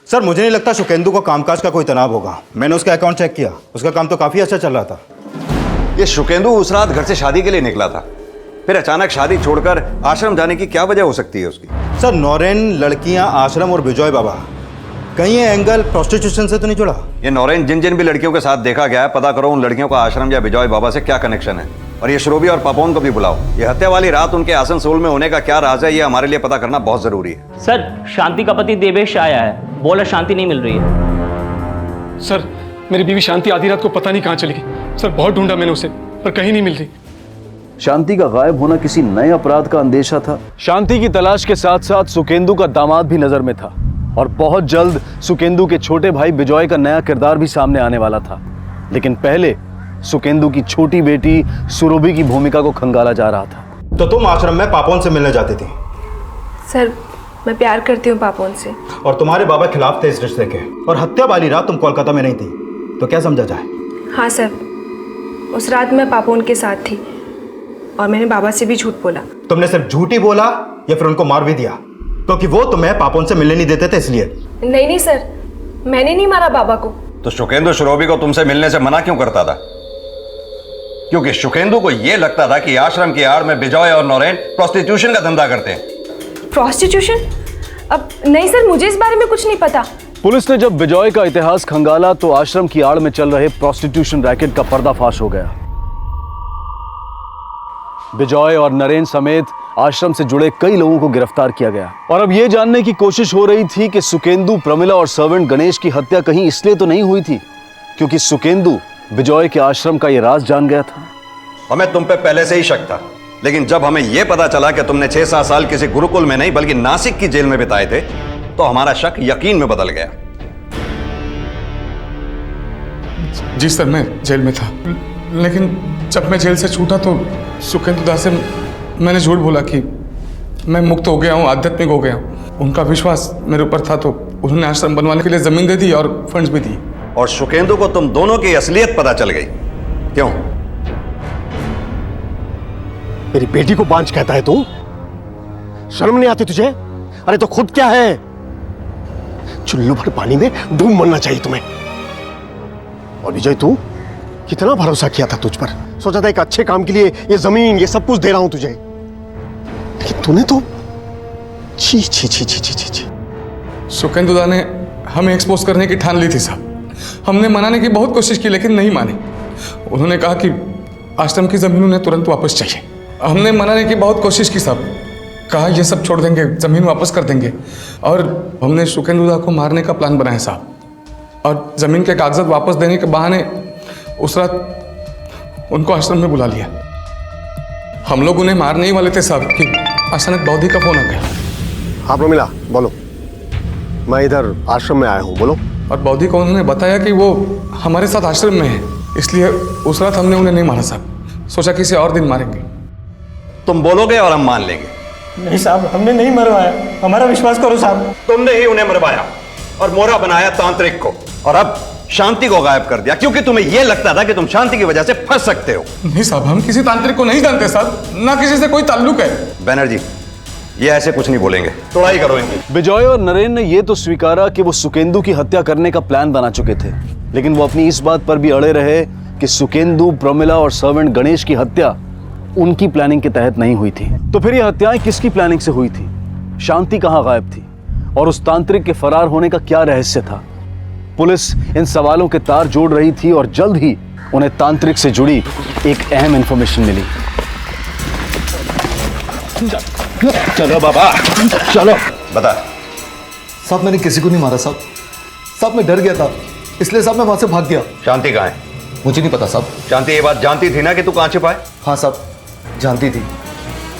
सर मुझे नहीं लगता शुकेंदु को कामकाज का कोई तनाव होगा। मैंने उसका अकाउंट चेक किया, उसका काम तो काफी अच्छा चल रहा था। ये शुकेंदु उस रात घर से शादी के लिए निकला था, फिर अचानक शादी छोड़कर आश्रम जाने की क्या वजह हो सकती है उसकी? सर नौरेन, लड़कियां, आश्रम और विजय बाबा, कहीं ये एंगल प्रोस्टिट्यूशन से तो नहीं जुड़ा? ये नौरेन जिन जिन भी लड़कियों के साथ देखा गया है, पता करो उन लड़कियों का आश्रम या विजय बाबा से क्या कनेक्शन है। और ये श्रोबी और पापोन को भी बुलाओ। ये हत्या वाली रात उनके आसनसोल में होने का क्या राज है, ये हमारे लिए पता करना बहुत जरूरी है। सर शांति का पति देवेश आया है, बोला शांति नहीं मिल रही है। सर मेरी बीवी शांति आधी रात को पता नहीं कहाँ चली गई। सर बहुत ढूंढा मैंने उसे, पर कहीं नहीं मिल रही। शांति का गायब होना किसी नए अपराध का अंदेशा था। शांति की तलाश के साथ साथ सुकेंदु का दामाद भी नजर में था, और बहुत जल्द सुकेंदु के छोटे भाई विजय का नया किरदार भी सामने आने वाला था। लेकिन पहले सुकेंदु की छोटी बेटी सुरभि की भूमिका को खंगाला जा रहा था। तो तुम आश्रम में पापोन से मिलने जाती थी? सर मैं प्यार करती हूँ पापोन से। और तुम्हारे बाबा खिलाफ थे इस रिश्ते के, और हत्या वाली रात तुम कोलकाता में नहीं थी, तो क्या समझा जाए? हाँ सर, उस रात मैं पापोन के साथ थी और मैंने बाबा से भी झूठ बोला। तुमने सिर्फ झूठ ही बोला या फिर उनको मार भी दिया? क्योंकि वो तुम्हें पापोन से मिलने नहीं देते थे इसलिए। नहीं सर, मैंने नहीं मारा बाबा को। तो शुकेंदु श्रोबी को तुमसे मिलने से मना क्यों करता था? क्योंकि शुकेंदु को यह लगता था कि आश्रम की आड़ में विजय और नौरेन प्रोस्टिट्यूशन का धंधा करते हैं। प्रोस्टिट्यूशन? अब नहीं सर, मुझे इस बारे में कुछ नहीं पता। पुलिस ने जब विजय का इतिहास खंगाला तो आश्रम की आड़ में चल रहे प्रोस्टिट्यूशन रैकेट का पर्दाफाश हो गया। विजय और नरेन समेत आश्रम से जुड़े कई लोगों को गिरफ्तार किया गया, और अब यह जानने की कोशिश हो रही थी कि सुकेंदु, प्रमिला और सर्वेंट गणेश की हत्या कहीं इसलिए तो नहीं हुई थी क्योंकि सुकेंदु विजय के आश्रम का यह राज जान गया था। हमें तुम पे पहले से ही शक था, लेकिन जब हमें यह पता चला कि तुमने 6-7 साल किसी गुरुकुल में नहीं बल्कि नासिक की जेल में बिताए थे, तो हमारा शक यकीन में बदल गया। जी सर, मैं जेल में था, लेकिन जब मैं जेल से छूटा तो सुकेंदु दास से मैंने झूठ बोला कि मैं मुक्त हो गया हूँ, आध्यात्मिक हो गया हूँ। उनका विश्वास मेरे ऊपर था तो उन्होंने आश्रम बनवाने के लिए जमीन दे दी और फंड्स भी दी। और शुकेंदु को तुम दोनों की असलियत पता चल गई। क्यों? मेरी बेटी को बांझ कहता है तू? शर्म नहीं आती तुझे? अरे तो खुद क्या है? चुल्लू भर पानी में डूब मरना चाहिए तुम्हें। और विजय, तू कितना भरोसा किया था तुझ पर, सोचा था एक अच्छे काम के लिए ये जमीन, ये सब कुछ दे रहा हूं तुझे, लेकिन तूने तो छी छी छी छी छी छी। सुकेंदु दा ने हमें एक्सपोज करने की ठान ली थी साहब। हमने मनाने की बहुत कोशिश की लेकिन नहीं माने। उन्होंने कहा कि आश्रम की जमीन उन्हें तुरंत वापस चाहिए। हमने मनाने की बहुत कोशिश की साहब, कहा ये सब छोड़ देंगे, जमीन वापस कर देंगे, और हमने सुकेंदु दा को मारने का प्लान बनाया साहब। और जमीन के कागजात वापस देने के बहाने उस रात उनको आश्रम में बुला लिया। हम लोग उन्हें मारने ही वाले थे साहब कि अचानक बौद्धि का फोन आ गया। हाँ प्रमिला, बोलो। मैं इधर आश्रम में आया हूँ, बोलो। और बौद्धि को उन्होंने बताया कि वो हमारे साथ आश्रम में है, इसलिए उस रात हमने उन्हें नहीं मारा साहब। सोचा किसी और दिन मारेंगे। तुम बोलोगे और हम मान लेंगे। नहीं साहब, हमने नहीं मरवाया, हमारा विश्वास करो साहब। तुमने ही उन्हें मरवाया और मोहरा बनाया तांत्रिक को, और अब शांति को गायब कर दिया क्योंकि तुम्हें यह लगता था कि तुम शांति की वजह से फंस सकते हो। नहीं साहब, हम किसी तांत्रिक को नहीं जानते साहब, ना किसी से कोई ताल्लुक है। बैनर्जी, ये ऐसे कुछ नहीं बोलेंगे, तोड़ाई करो इनकी। विजय और नरेन ने यह तो स्वीकारा कि वो सुकेंदु की हत्या करने का प्लान बना चुके थे, लेकिन वो अपनी इस बात पर भी अड़े रहे कि सुकेंदु, प्रमिला और सर्वेंट गणेश की हत्या उनकी प्लानिंग के तहत नहीं हुई थी। तो फिर ये हत्याएं किसकी प्लानिंग से हुई थी? शांति कहां गायब थी? और उस तांत्रिक के फरार होने का क्या रहस्य था? पुलिस इन सवालों के तार जोड़ रही थी और जल्द ही उन्हें तांत्रिक से जुड़ी एक अहम इंफॉर्मेशन मिली। चलो बाबा, चलो। बता। साहब मैंने किसी को नहीं मारा साहब। साहब मैं डर गया था, इसलिए साहब मैं वहां से भाग गया। शांति कहाँ है? मुझे नहीं पता साहब। शांति ये बात जानती थी ना कि तू कहाँ छिपा है? हाँ साहब, जानती थी,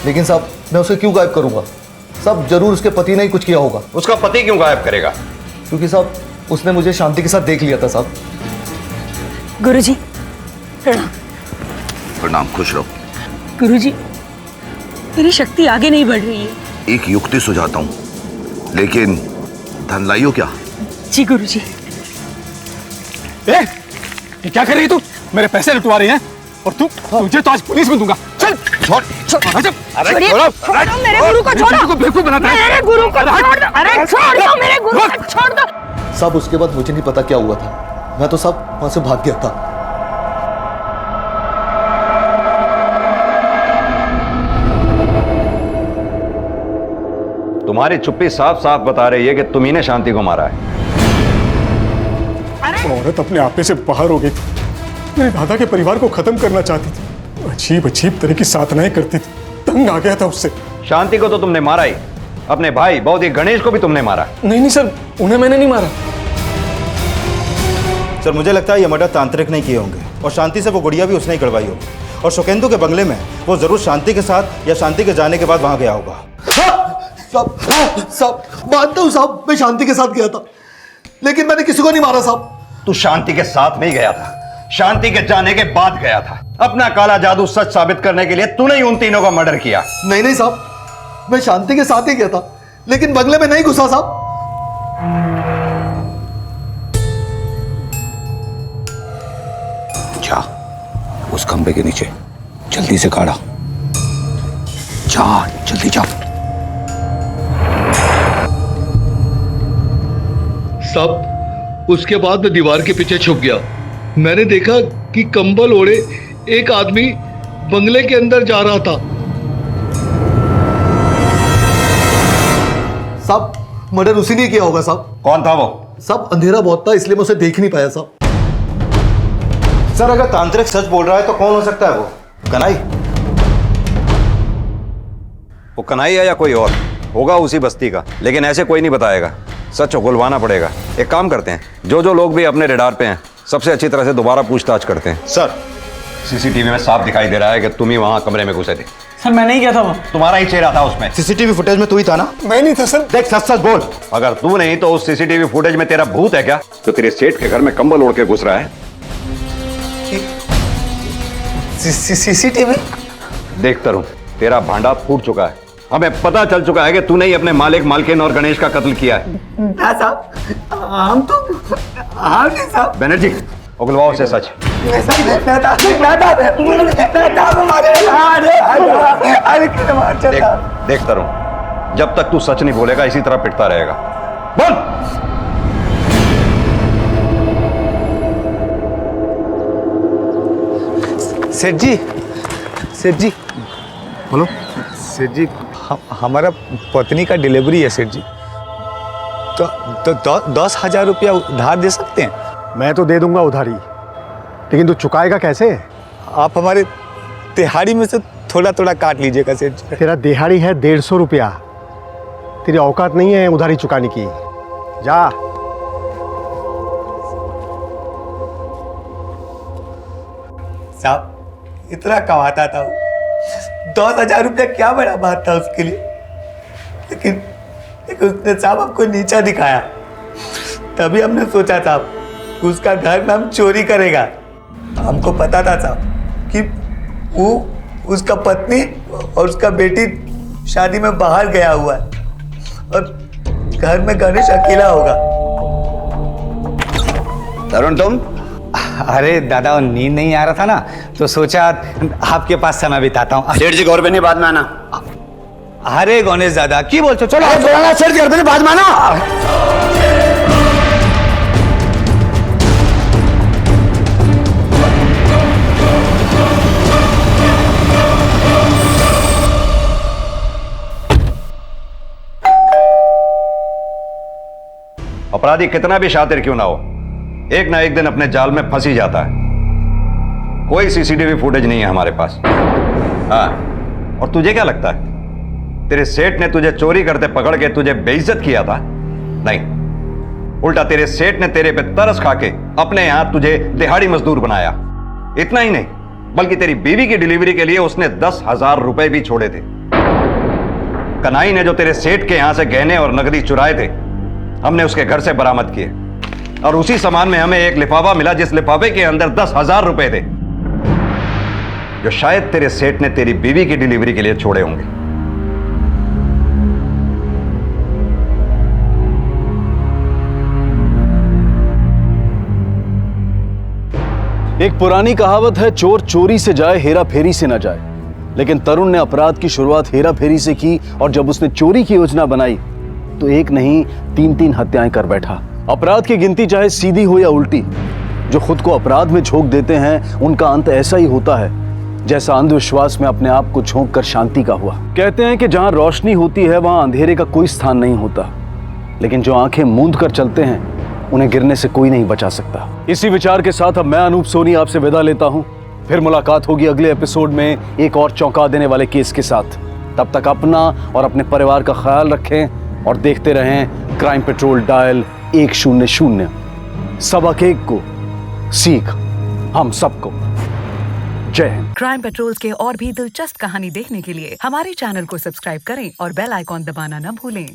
लेकिन साहब मैं उसे क्यों गायब करूंगा? साहब जरूर उसके पति ने ही कुछ किया होगा। उसका पति क्यों गायब करेगा? क्योंकि साहब उसने मुझे शांति के साथ देख लिया था साहब। गुरुजी प्रणाम। प्रणाम, खुश रहो। गुरुजी, मेरी शक्ति आगे नहीं बढ़ रही है। एक युक्ति सुझाता हूँ, लेकिन धन लाइयो क्या? जी गुरुजी। ये क्या कर रही है तू? मेरे पैसे लुटवा रही है और तुझे तो आज पुलिस में दूंगा। चल छोड़। अरे छोड़ो मेरे गुरु को, छोड़ो। बेवकूफ बनाता है। मेरे गुरु को छोड़ दो। अरे छोड़ दो मेरे गुरु को, छोड़ दो। साहब उसके बाद मुझे नहीं पता क्या हुआ था, मैं तो साहब वहां से भाग गया था। तुम्हारी चुप्पी साफ साफ बता रही है कि तुम ही ने शांति को मारा है। औरत अपने आपे से बाहर हो गई थी, मेरे दादा के परिवार को खत्म करना चाहती थी, अजीब अजीब तरह की साधनाएं करती थी, तंग आ गया था उससे। शांति को तो तुमने मारा ही, अपने भाई बौद्धिक गणेश को भी तुमने मारा। नहीं सर, उन्हें मैंने नहीं मारा। सर मुझे लगता है ये मर्डर तांत्रिक नहीं किए होंगे और शांति से वो गुड़िया भी उसने ही करवाई होगी, और सुकेंदु के बंगले में वो जरूर शांति के साथ या शांति के जाने के बाद वहां गया होगा। साहब मानता हूँ साहब, मैं शांति के साथ गया था, लेकिन मैंने किसी को नहीं मारा साहब। तू शांति के साथ नहीं गया था, शांति के जाने के बाद गया था। अपना काला जादू सच साबित करने के लिए तूने ही उन तीनों का मर्डर किया। नहीं साहब, मैं शांति के साथ ही गया था, लेकिन बंगले में नहीं घुसा साहब। जा उस खंबे के नीचे जल्दी से काढ़ा, जा जल्दी जा। साहब उसके बाद मैं दीवार के पीछे छुप गया। मैंने देखा कि कंबल ओढ़े एक आदमी बंगले के अंदर जा रहा था। साहब मर्डर उसी ने किया होगा साहब। कौन था वो? साहब अंधेरा बहुत था, इसलिए मैं उसे देख नहीं पाया साहब। सर अगर तांत्रिक सच बोल रहा है तो कौन हो सकता है वो? कनाई? वो कन्हैया है या कोई और होगा उसी बस्ती का, लेकिन ऐसे कोई नहीं बताएगा, सच उगलवाना पड़ेगा। एक काम करते हैं, जो जो लोग भी अपने रेडार पे हैं सबसे अच्छी तरह से दोबारा पूछताछ करते हैं। सर सीसीटीवी में साफ दिखाई दे रहा है कि तुम ही वहां कमरे में घुसे थे। सर मैं नहीं गया था वहां। तुम्हारा ही चेहरा था उसमें। सीसीटीवी फुटेज में तू ही था ना? मैं नहीं था सर। देख सच सच बोल। अगर तू नहीं तो उस सीसीटीवी फुटेज में तेरा भूत है क्या, जो तेरे सेठ के घर में कंबल ओढ़ के घुस रहा है? सीसीटीवी? देख तरुण, तेरा भांडा फूट चुका है। हमें पता चल चुका है कि तूने ही अपने मालिक, मालकिन और गणेश का कत्ल किया है। हम तो नहीं साहब। बनर्जी उगलवाओ से सच। देख तरुण, जब तक तू सच नहीं बोलेगा इसी तरह पिटता रहेगा। बोल। सेठ जी बोलो। सेठ जी हमारा पत्नी का डिलीवरी है सेठ जी, तो 10,000 रुपया उधार दे सकते हैं? मैं तो दे दूंगा उधारी, लेकिन तू चुकाएगा कैसे? आप हमारे दिहाड़ी में से थोड़ा थोड़ा काट लीजिएगा सेठ जी। तेरा दिहाड़ी है 150 रुपया, तेरी औकात नहीं है उधारी चुकाने की। जा। साहब इतना कमाता था, 10,000 रुपया क्या बड़ा बात था उसके लिए, लेकिन उसने साहब हमको नीचा दिखाया। तभी हमने सोचा साहब उसका घर में हम चोरी करेगा। हमको पता था साहब कि वो उसका पत्नी और उसका बेटी शादी में बाहर गया हुआ है और घर में गणेश अकेला होगा। तरुण तुम? अरे दादा, नींद नहीं आ रहा था ना, तो सोचा आपके पास समय बिताता हूँ। सेठ जी गौर पे नहीं बात माना। अरे गणेश दादा की बोलते हो? चलो सेठ जी गौर पे नहीं बात माना। अपराधी कितना भी शातिर क्यों ना हो, एक ना एक दिन अपने जाल में फंस ही जाता है। कोई सीसीटीवी फुटेज नहीं है हमारे पास। हाँ, और तुझे क्या लगता है तेरे सेठ ने तुझे चोरी करते पकड़ के तुझे बेइज्जत किया था? नहीं, उल्टा तेरे सेठ ने तेरे पे तरस खा के अपने यहां तुझे दिहाड़ी मजदूर बनाया। इतना ही नहीं, बल्कि तेरी बीवी की डिलीवरी के लिए उसने 10,000 रुपए भी छोड़े थे। कन्हई ने जो तेरे सेठ के यहां से गहने और नकदी चुराए थे, हमने उसके घर से बरामद किए, और उसी सामान में हमें एक लिफाफा मिला जिस लिफाफे के अंदर 10,000 रुपए थे, जो शायद तेरे सेठ ने तेरी बीवी की डिलीवरी के लिए छोड़े होंगे। एक पुरानी कहावत है, चोर चोरी से जाए हेरा फेरी से ना जाए। लेकिन तरुण ने अपराध की शुरुआत हेरा फेरी से की, और जब उसने चोरी की योजना बनाई तो एक नहीं 3-3 हत्याएं कर बैठा। अपराध की गिनती चाहे सीधी हो या उल्टी, जो खुद को अपराध में झोंक देते हैं उनका अंत ऐसा ही होता है जैसा अंधविश्वास में अपने आप को झोंक कर शांति का हुआ। कहते हैं कि जहां रोशनी होती है वहां अंधेरे का कोई स्थान नहीं होता, लेकिन जो आंखें मूंद कर चलते हैं उन्हें गिरने से कोई नहीं बचा सकता। इसी विचार के साथ अब मैं अनूप सोनी आपसे विदा लेता हूं। फिर मुलाकात होगी अगले एपिसोड में एक और चौंका देने वाले केस के साथ। तब तक अपना और अपने परिवार का ख्याल रखें और देखते रहें क्राइम पेट्रोल डायल 100। सबक एक को सीख हम सबको। जय हिंद। क्राइम पेट्रोल के और भी दिलचस्प कहानी देखने के लिए हमारे चैनल को सब्सक्राइब करें और बेल आइकॉन दबाना न भूलें।